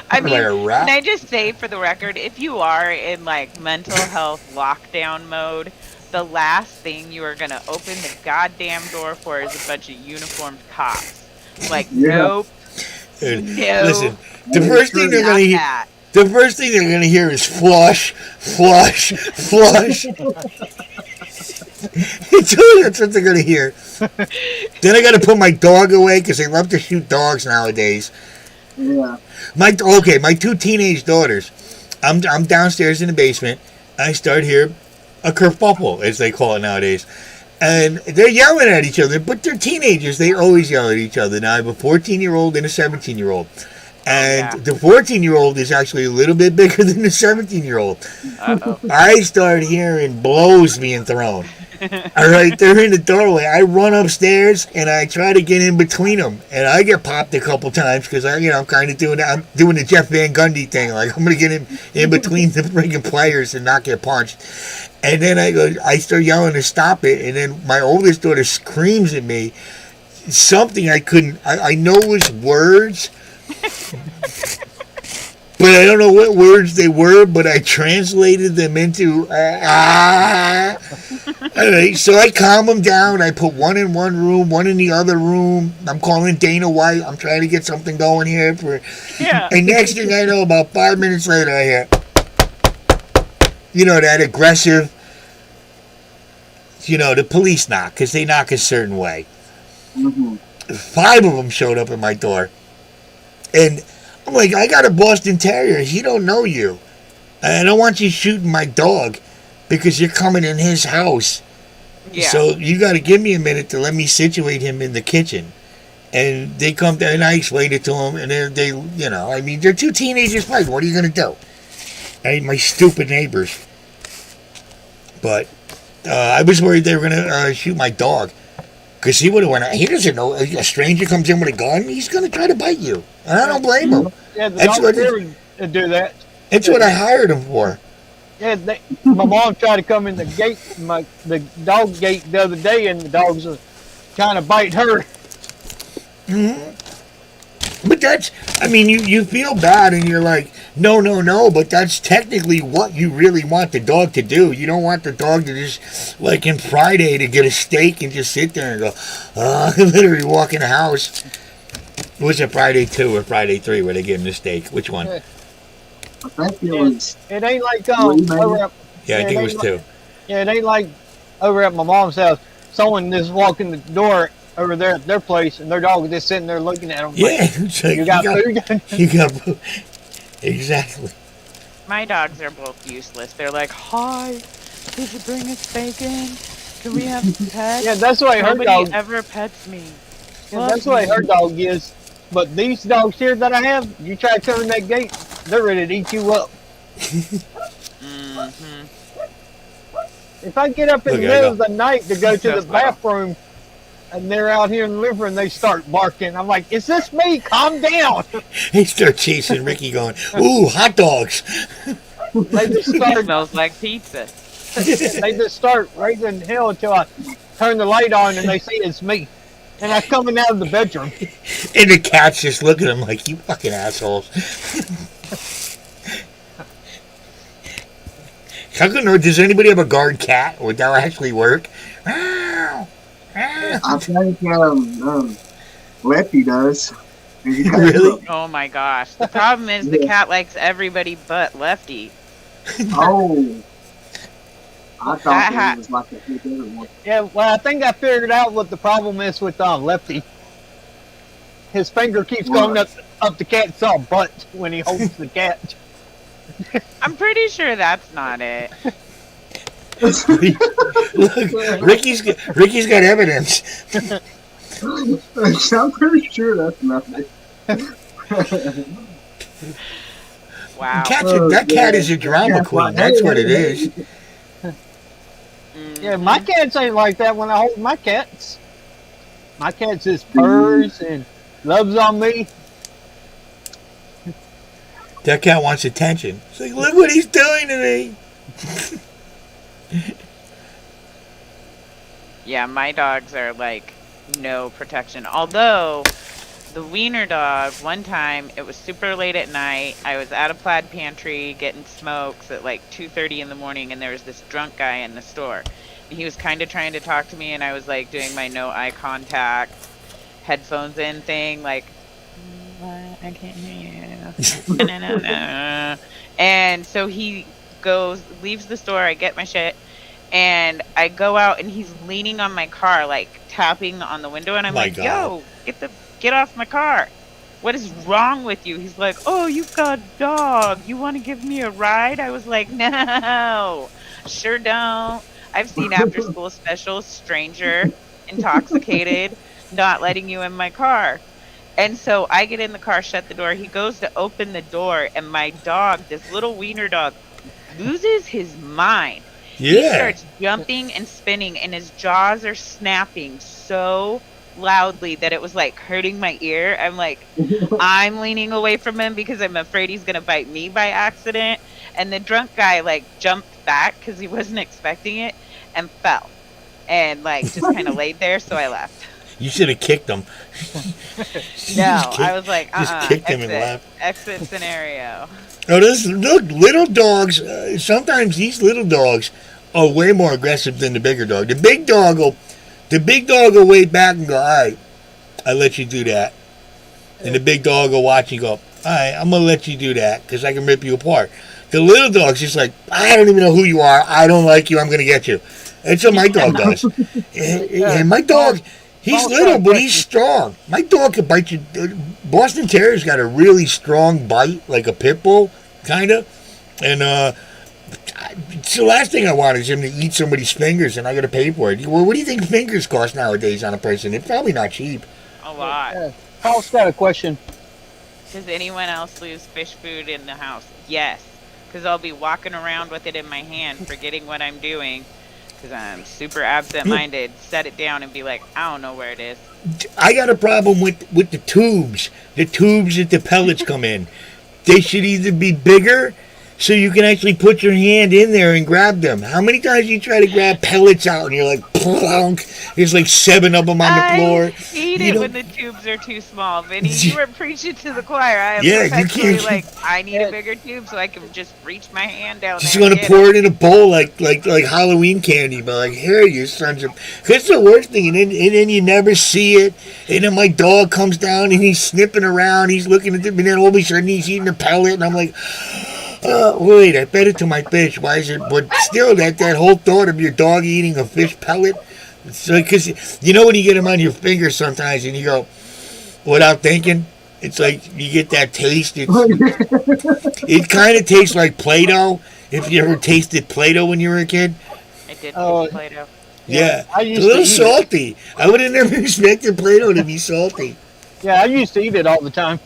I What am I, a mean, rat? can I just say for the record, if you are in like mental health lockdown mode, the last thing you are gonna open the goddamn door for is a bunch of uniformed cops. Like, Yeah. nope, Dude, no, listen, the first thing they're not gonna hear. that. The first thing they're gonna hear is flush, flush, flush. That's what they're gonna hear. Then I gotta put my dog away because they love to shoot dogs nowadays. Yeah. My two teenage daughters. I'm downstairs in the basement. I start hear a kerfuffle, as they call it nowadays, and they're yelling at each other. But they're teenagers; they always yell at each other. Now I have a 14-year-old and a 17-year-old. And the 14-year-old is actually a little bit bigger than the 17-year-old. Uh-oh. I start hearing blows being thrown. All right, they're in the doorway. I run upstairs and I try to get in between them, and I get popped a couple times because I'm kind of doing that. I'm doing the Jeff Van Gundy thing, like I'm gonna get in between the freaking players and not get punched. And then I start yelling to stop it, and then my oldest daughter screams at me something I know it was words. But I don't know what words they were, but I translated them into Anyway, so I calm them down. I put one in one room, one in the other room. I'm calling Dana White. I'm trying to get something going here. Yeah. And next thing I know, about 5 minutes later, I hear, that aggressive, the police knock, because they knock a certain way. Mm-hmm. 5 of them showed up at my door. And I'm like, I got a Boston Terrier. He don't know you. I don't want you shooting my dog because you're coming in his house. Yeah. So you got to give me a minute to let me situate him in the kitchen. And they come down and I explained it to them. And they're two teenagers fighting. What are you going to do? My stupid neighbors. But I was worried they were going to shoot my dog. Because he would have went out. He doesn't know. A stranger comes in with a gun, he's going to try to bite you. And I don't blame him. Yeah, the That's dog what would do that. It's what I hired him for. Yeah, my mom tried to come in the gate, the dog gate the other day, and the dogs were trying to bite her. Mm-hmm. But you feel bad and you're like, no, but that's technically what you really want the dog to do. You don't want the dog to just, like in Friday, to get a steak and just sit there and go, literally walk in the house. Was it Friday 2 or Friday 3 where they gave him the steak? Which one? Yeah. I think it was. It ain't like Maybe. over at, Yeah, I think it was 2. yeah, it ain't like over at my mom's house. Someone just walked in the door over there at their place, and their dog was just sitting there looking at them. Yeah, like, it's like, you got food. you got food. Exactly. My dogs are both useless. They're like, hi, did you bring us bacon? Can we have pets? Yeah, that's the way her Nobody dog. ever pets me. Yeah, that's the way her dog is. But these dogs here that I have, you try to turn that gate, they're ready to eat you up. Mm-hmm. If I get up in Look, the I middle go. of the night to go to That's the bathroom, and they're out here in the living room, and they start barking, I'm like, is this me? Calm down. They start chasing Ricky going, ooh, hot dogs. They just It start, smells like pizza. they just start raising hell until I turn the light on and they see it's me. And I'm coming out of the bedroom. And the cats just look at him like, you fucking assholes. How come, does anybody have a guard cat? Would that actually work? I think Lefty does. Really? Oh my gosh. The problem is the cat likes everybody but Lefty. Oh. I thought That it was like a big other one. Yeah, well, I think I figured out what the problem is with Lefty. His finger keeps going up the cat's butt when he holds the cat. I'm pretty sure that's not it. Look, Ricky's got evidence. I'm pretty sure that's nothing. Wow. That cat is a drama queen. That's what it is. Yeah, my cats ain't like that when I hold my cats. My cat just purrs and loves on me. That cat wants attention. It's like, look what he's doing to me. Yeah, my dogs are like no protection. Although the wiener dog, one time it was super late at night. I was at a plaid pantry getting smokes at like 2:30 in the morning, and there was this drunk guy in the store. And he was kind of trying to talk to me, and I was like doing my no eye contact, headphones in thing, like, what? I can't hear you. No. And so he leaves the store. I get my shit. And I go out, and he's leaning on my car, like tapping on the window, and I'm like, God. "Yo, get off my car! What is wrong with you?" He's like, "Oh, you've got a dog. You want to give me a ride?" I was like, "No, sure don't." I've seen after school specials, stranger, intoxicated, not letting you in my car. And so I get in the car, shut the door. He goes to open the door, and my dog, this little wiener dog, loses his mind. He Yeah. starts jumping and spinning, and his jaws are snapping so loudly that it was like hurting my ear. I'm like, I'm leaning away from him because I'm afraid he's gonna bite me by accident. And the drunk guy like jumped back because he wasn't expecting it and fell, and like just kind of laid there. So I left. You should have kicked him. No, I was like, just kicked him and left. Exit scenario. Oh, look, little dogs. Sometimes these little dogs are way more aggressive than the bigger dog. The big dog will wait back and go, all right, I let you do that. And the big dog will watch and go, all right, I'm gonna let you do that because I can rip you apart. The little dog's just like, I don't even know who you are. I don't like you. I'm gonna get you. That's what my dog does. And my dog, he's little, but he's strong. My dog can bite you. Boston Terrier's got a really strong bite, like a pit bull, kind of. And it's the last thing I want is him to eat somebody's fingers, and I got to pay for it. Well, what do you think fingers cost nowadays on a person? It's probably not cheap. A lot. Paul's got a question. Does anyone else lose fish food in the house? Yes, because I'll be walking around with it in my hand, forgetting what I'm doing, because I'm super absent-minded. Set it down and be like, I don't know where it is. I got a problem with the tubes. The tubes that the pellets come in. They should either be bigger so you can actually put your hand in there and grab them. How many times you try to grab pellets out and you're like, plonk, there's like 7 of them on the floor. I hate it when the tubes are too small, Vinny. You were preaching to the choir. I am perpetually like, I need a bigger tube so I can just reach my hand down Just there. Just want to pour it in a bowl like Halloween candy, but like, here, you sons of... That's the worst thing, and then you never see it, and then my dog comes down and he's sniffing around, he's looking at them, and then all of a sudden he's eating a pellet, and I'm like... wait, I fed it to my fish. Why is it? But still, that whole thought of your dog eating a fish pellet. It's like, because you know when you get them on your fingers sometimes and you go, without thinking, it's like you get that taste. It kind of tastes like Play-Doh. If you ever tasted Play-Doh when you were a kid. I did taste Play-Doh. Yeah, it's a little salty. I would have never expected Play-Doh to be salty. Yeah, I used to eat it all the time.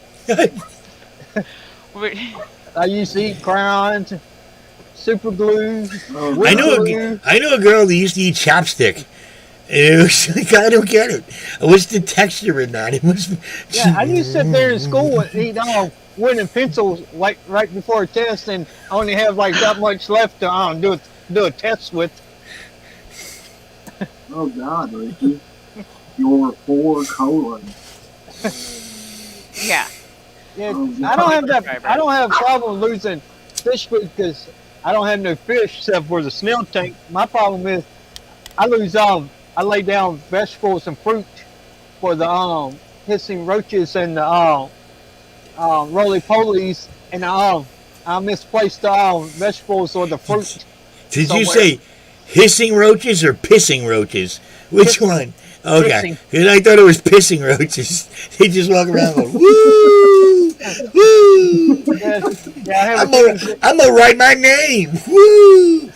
I used to eat crayons, super glue. I know a girl that used to eat chapstick. And it was like, I don't get it. What's the texture in that? It was. Yeah, I used to sit there in school and eat wooden pencils like right before a test, and only have like that much left to do a test with. Oh God, Ricky, your poor colon. Yeah. Yeah, I don't have that. I don't have a problem losing fish food because I don't have no fish except for the snail tank. My problem is I lay down vegetables and fruit for the hissing roaches and the roly-polies, and I misplaced the vegetables or the fruit. Did somewhere. You say hissing roaches or pissing roaches? Which one? Okay, because I thought it was pissing roaches. They just walk around going, woo, woo. Yeah, I'm gonna write my name. Woo.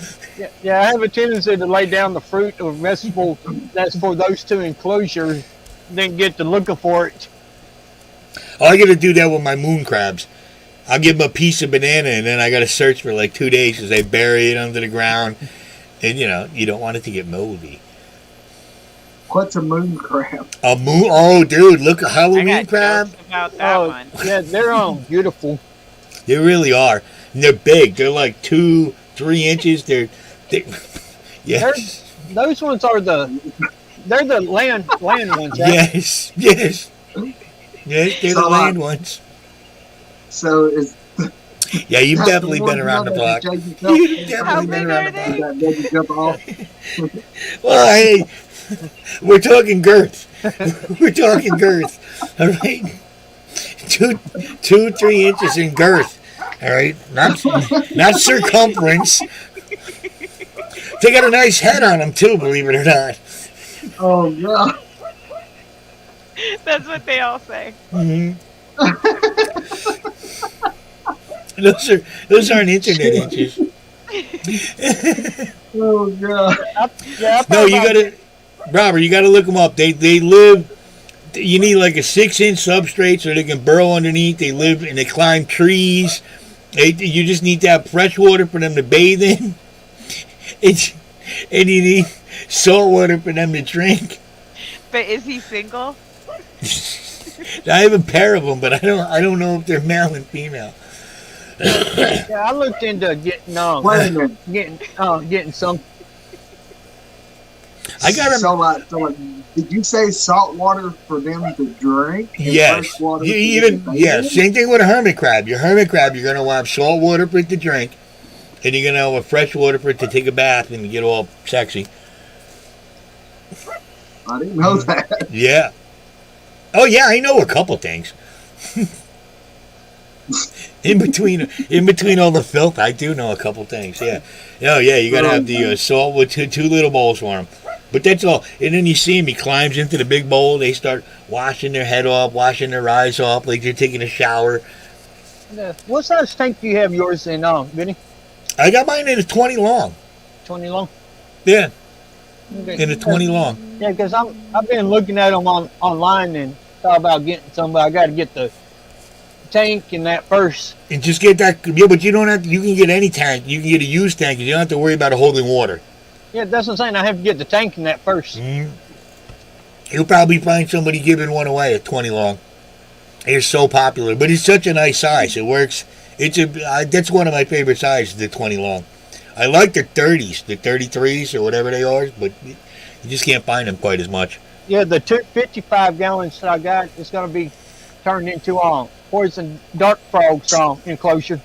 Yeah, I have a tendency to lay down the fruit or vegetable that's for those two enclosures, then get to looking for it. Oh, I got to do that with my moon crabs. I'll give them a piece of banana, and then I got to search for like 2 days because they bury it under the ground, and you don't want it to get moldy. What's a moon crab? A moon? Oh, dude, look at I Halloween got crab. jokes about that Oh, one. yeah, they're beautiful. They really are. And they're big. They're like 2-3 inches. They're yes, Those ones are they're the land ones, right? yes, yes, yes. They're the So, land ones. So is Yeah, you've that's definitely the been one around the that block. you take yourself- You've you've definitely been big around are the block they? that doesn't jump off. Well, hey, we're talking girth. We're talking girth. All right, 2-3 inches in girth. All right, not circumference. They got a nice head on them too, believe it or not. Oh god. That's what they all say. hmm Those aren't internet inches. Oh god. Yeah, I thought No, you about gotta, Robert. You gotta look them up. They live. You need like a 6-inch substrate so they can burrow underneath. They live and they climb trees. You just need to have fresh water for them to bathe in. And you need salt water for them to drink. But is he single? I have a pair of them, but I don't know if they're male and female. Yeah, I looked into getting Wait a minute. getting some. I got 'em- So, did you say salt water for them to drink? And Yes. fresh water You for even them to bathe yeah. in? Same thing with a hermit crab. Your hermit crab, you're gonna have salt water for it to drink, and you're gonna have a fresh water for it to take a bath and get all sexy. I didn't know that. Yeah. Oh yeah, I know a couple things. in between all the filth, I do know a couple things. Yeah. Oh yeah, you gotta have the salt with two little bowls for them. But that's all. And then you see him, he climbs into the big bowl. They start washing their head off, washing their eyes off, like they're taking a shower. What size tank do you have yours in, Vinny? I got mine in a 20 long. 20 long. Yeah, Okay. in a 20 long. Yeah, because I've been looking at them online and thought about getting some, but I got to get the tank and that first. And just get that. Yeah, but you don't have to. You can get any tank. You can get a used tank. You don't have to worry about it holding water. Yeah, that's what I'm saying. I have to get the tank and that first. Mm. You'll probably find somebody giving one away at 20 long. They're so popular, but it's such a nice size. It works. That's one of my favorite sizes, the 20 long. I like the 30s, the 33s or whatever they are, but you just can't find them quite as much. Yeah, the 255 gallons that I got is going to be turned into poison dart frogs enclosure.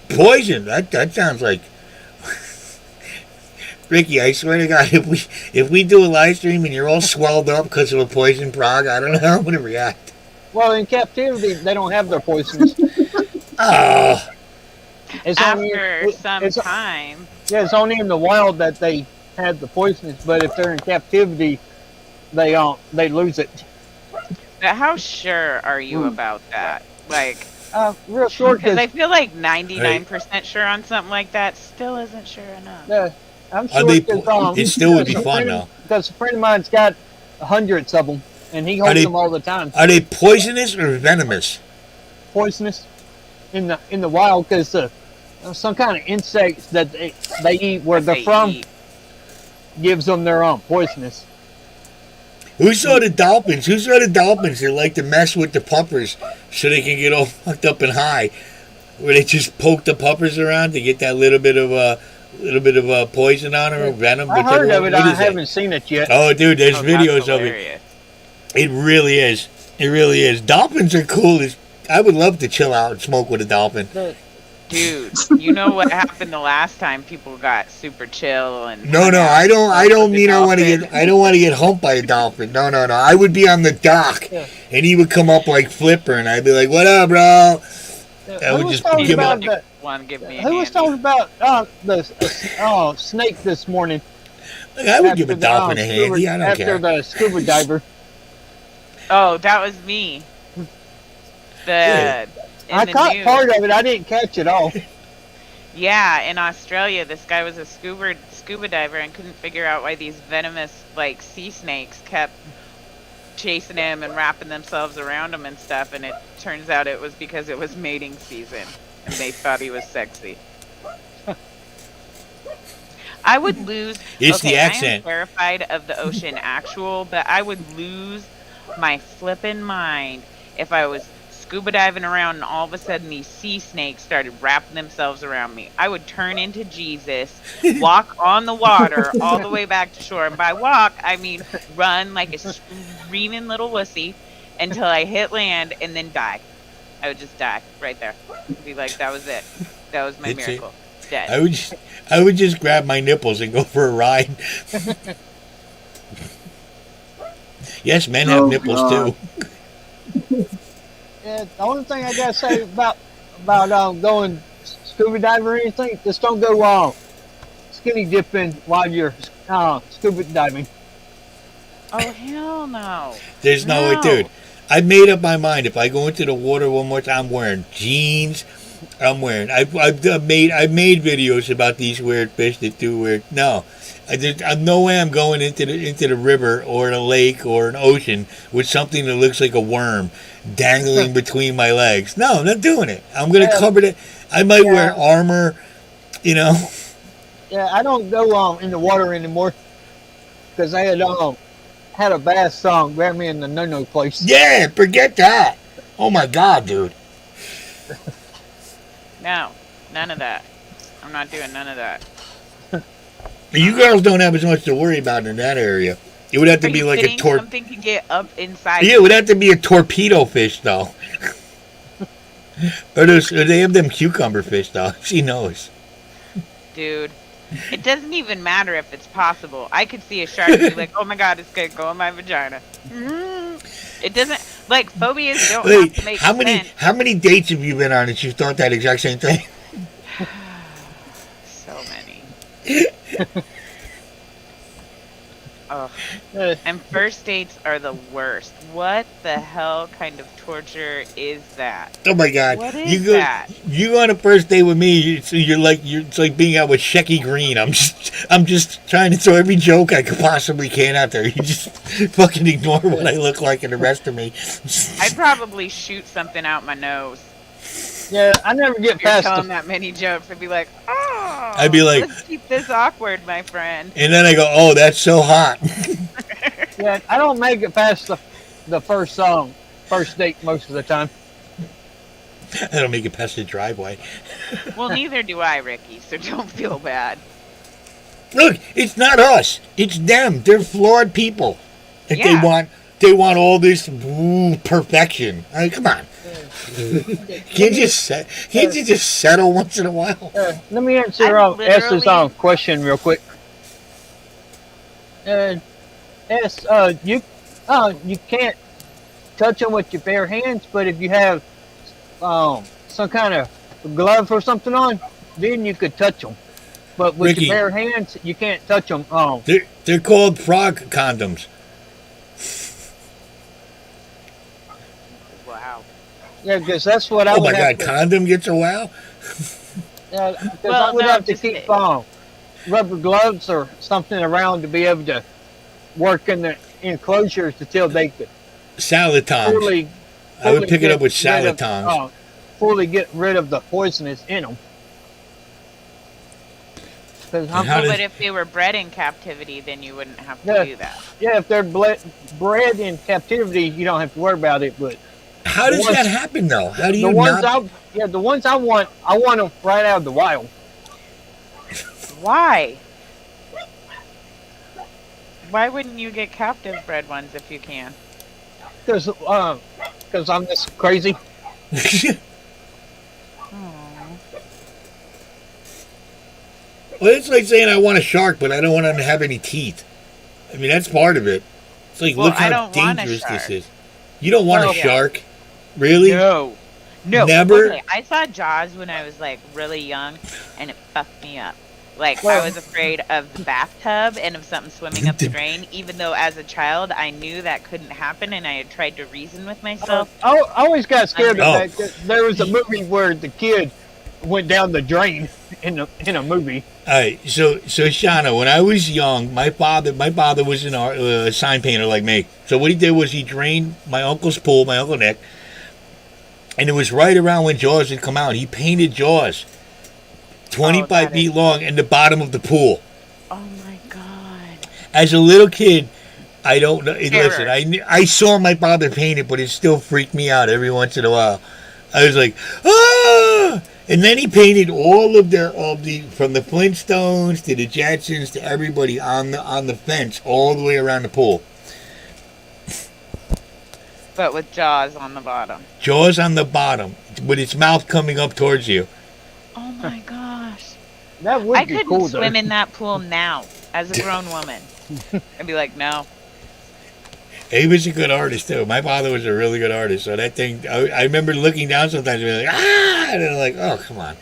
Poison. That sounds like. Ricky, I swear to God, if we do a live stream and you're all swelled up because of a poison frog, I don't know how I'm going to react. Well, in captivity, they don't have their poisons. Oh, It's only, After some it's, time. yeah, it's only in the wild that they have the poisons, but if they're in captivity, they lose it. But how sure are you about that? Like, Real short, because I because feel like 99% sure on something like that still isn't sure enough. I'm Are sure they- because it still would be fun, though. Because a friend of mine's got hundreds of them, and he holds they- them all the time. are they poisonous or venomous? Poisonous in the wild, because some kind of insects that they eat where they're They from eat. gives them their poisonous. Who saw the dolphins? Who saw the dolphins that like to mess with the puppers so they can get all fucked up and high? Where they just poke the puppers around to get that little bit of poison on them or venom. I heard of it. What I is that? haven't seen it yet. Oh, dude, there's Oh, videos that's of it. hilarious. It really is. It really is. Dolphins are cool. I would love to chill out and smoke with a dolphin. Dude, you know what happened the last time people got super chill and No, hung out I don't. I with don't the mean I want to dolphin? get. I don't want to get humped by a dolphin. No. I would be on the dock, Yeah. and he would come up like Flipper, and I'd be like, "What up, bro?" I would Who was just talking give him about a- that? One give me a Who was handy. talking about the snake this morning? Like, I would give a after the, dolphin a handy. I don't after care. the scuba diver. Oh, that was me. Yeah. I the caught news. part of it. I didn't catch it all. Yeah, in Australia, this guy was a scuba diver and couldn't figure out why these venomous like sea snakes kept chasing him and wrapping themselves around him and stuff, and it turns out it was because it was mating season and they thought he was sexy. I would lose. It's Okay, the I am accent. terrified of the ocean actual, but I would lose my flippin' mind if I was scuba diving around and all of a sudden these sea snakes started wrapping themselves around me. I would turn into Jesus, walk on the water all the way back to shore. And by walk, I mean run like a screaming little wussy until I hit land and then die. I would just die right there. Be like, that was it. That was my That's it. miracle. Dead. I would just grab my nipples and go for a ride. Yes, men have nipples too. Yeah, the only thing I gotta say about going scuba diving or anything, just don't go skinny dipping while you're scuba diving. Oh, hell no. There's no way, dude. I made up my mind. If I go into the water one more time, I'm wearing jeans. I've made videos about these weird fish that do weird. No, there's no way I'm going into the river or a lake or an ocean with something that looks like a worm dangling between my legs. No, I'm not doing it. I'm gonna cover it. I might wear armor. You know. Yeah, I don't go in the water anymore because I had a bass song grab me in the no place. Yeah, forget that. Oh my God, dude. No, none of that. I'm not doing none of that. You girls don't have as much to worry about in that area. It would have to Are be you like kidding? a Something could get up inside. Yeah, it would have to be a torpedo fish though. Or they have them cucumber fish though. She knows. Dude, it doesn't even matter if it's possible. I could see a shark and be like, oh my God, it's gonna go in my vagina. It doesn't, like, phobias don't have to make sense. How many dates have you been on that you thought that exact same thing? So many. Oh. And first dates are the worst. What the hell kind of torture is that? Oh my God! What is that? You go on a first date with me. It's like being out with Shecky Green. I'm just trying to throw every joke I could possibly can out there. You just fucking ignore what I look like and the rest of me. I'd probably shoot something out my nose. Yeah, I never get If you're past telling that many jokes, I'd be like, oh, I'd be like, let's keep this awkward, my friend. And then I go, oh, that's so hot. Yeah, I don't make it past the first date most of the time. I don't make it past the driveway. Well, neither do I, Ricky, so don't feel bad. Look, it's not us. It's them. They're flawed people. And Yeah. they want all this perfection. I mean, come on. Can't you just settle once in a while? Let me answer S's question real quick. S, you can't touch them with your bare hands, but if you have some kind of glove or something on, then you could touch them. But with Ricky, your bare hands, you can't touch them. They're called frog condoms. Wow. Yeah, because that's what I Oh would my have God, condom gets a wow? Yeah, because Well, I would no, have to just keep rubber gloves or something around to be able to work in the enclosures until they could Salad tongs. fully I would pick it get up with rid salad of, tongs. fully get rid of the poisonous in them. But if they were bred in captivity, then you wouldn't have to do that. Yeah, if they're bred in captivity, you don't have to worry about it. But how does that happen though? How do you the ones I want them right out of the wild. Why? Why wouldn't you get captive bred ones if you can? Because I'm just crazy. Well, it's like saying I want a shark, but I don't want them to have any teeth. I mean, that's part of it. It's like, look how dangerous this is. You don't want a shark? Really? No. Never? Okay, I saw Jaws when I was, like, really young, and it fucked me up. Like, I was afraid of the bathtub and of something swimming up the drain, even though as a child I knew that couldn't happen, and I had tried to reason with myself. I always got scared of that. There was a movie where the kid went down the drain in a movie. right, so Shauna, when I was young, my father was a sign painter like me. So what he did was he drained my uncle's pool, my uncle Nick, and it was right around when Jaws had come out. He painted Jaws, 25 that feet is- long, in the bottom of the pool. Oh my god. As a little kid, I don't know. Listen, Terror. I saw my father paint it, but it still freaked me out every once in a while. I was like, ah! And then he painted all of the from the Flintstones to the Jetsons to everybody on the fence all the way around the pool. But with Jaws on the bottom. Jaws on the bottom with its mouth coming up towards you. Oh my gosh. That would I be couldn't cool swim though. in that pool now as a grown woman. I'd be like, no. He was a good artist too. My father was a really good artist. So that thing, I remember looking down sometimes and being like, ah, and they're like, oh come on,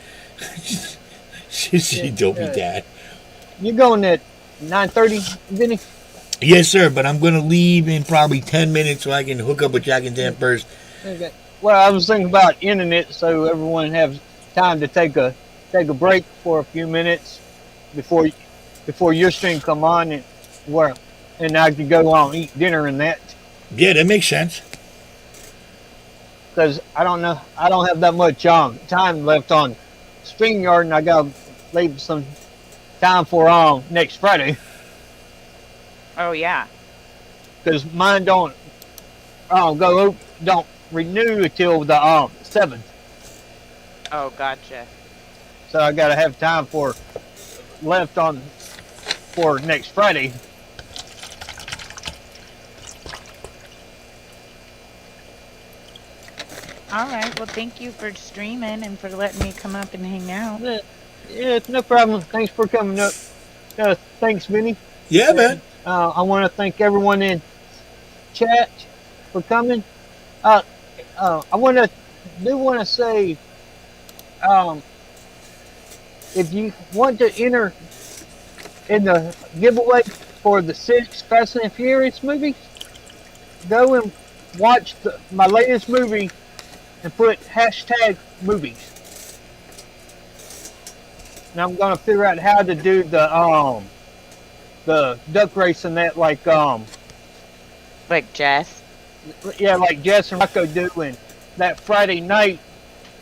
you dopey Yeah. dad. You going at 9:30, Vinny? Yes, sir. But I'm gonna leave in probably 10 minutes so I can hook up with Jack and Dan first. Okay. Well, I was thinking about ending it so everyone has time to take a break for a few minutes before your stream come on and I can go on eat dinner and that Yeah, that makes sense. because I don't have that much time left on StreamYard and I gotta leave some time for next Friday Oh yeah. because mine don't don't renew until the 7th. Oh, gotcha. So I gotta have time for next Friday. All right. Well, thank you for streaming and for letting me come up and hang out. Yeah, it's no problem. Thanks for coming up. Thanks, Vinny. Yeah, man. I want to thank everyone in chat for coming. I want to say, if you want to enter in the giveaway for the 6 Fast and Furious movies, go and watch my latest movie and put #movies. And I'm gonna figure out how to do the duck race and that like Like Jess. yeah, like Jess and Rocco do. And that Friday night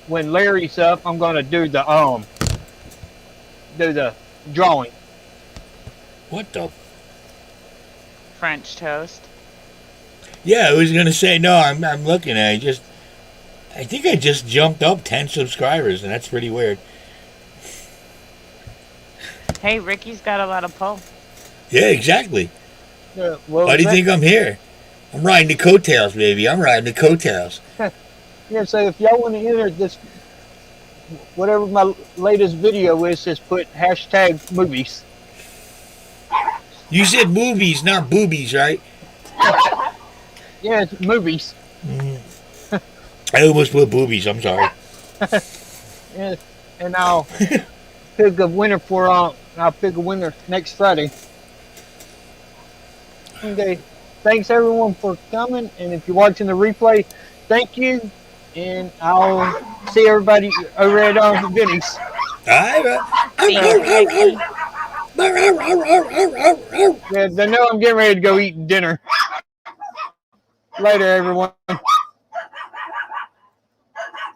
when Larry's up, I'm gonna do the drawing. What the? French toast. Yeah, I was gonna say no. I'm looking at it. I think I just jumped up 10 subscribers, and that's pretty weird. Hey, Ricky's got a lot of pull. Yeah, exactly. Well, Why do you think I'm here? I'm riding the coattails, baby. I'm riding the coattails. Yeah, so if y'all want to enter this, whatever my latest video is, just put #movies. You said movies, not boobies, right? Yeah, it's movies. I almost put boobies. I'm sorry. Yeah, and I'll pick a winner next Friday. Okay, thanks everyone for coming, and if you're watching the replay, thank you, and I'll see everybody over at Vinny's. Thank you, Ricky. Yeah, they know I'm getting ready to go eat dinner. Later, everyone.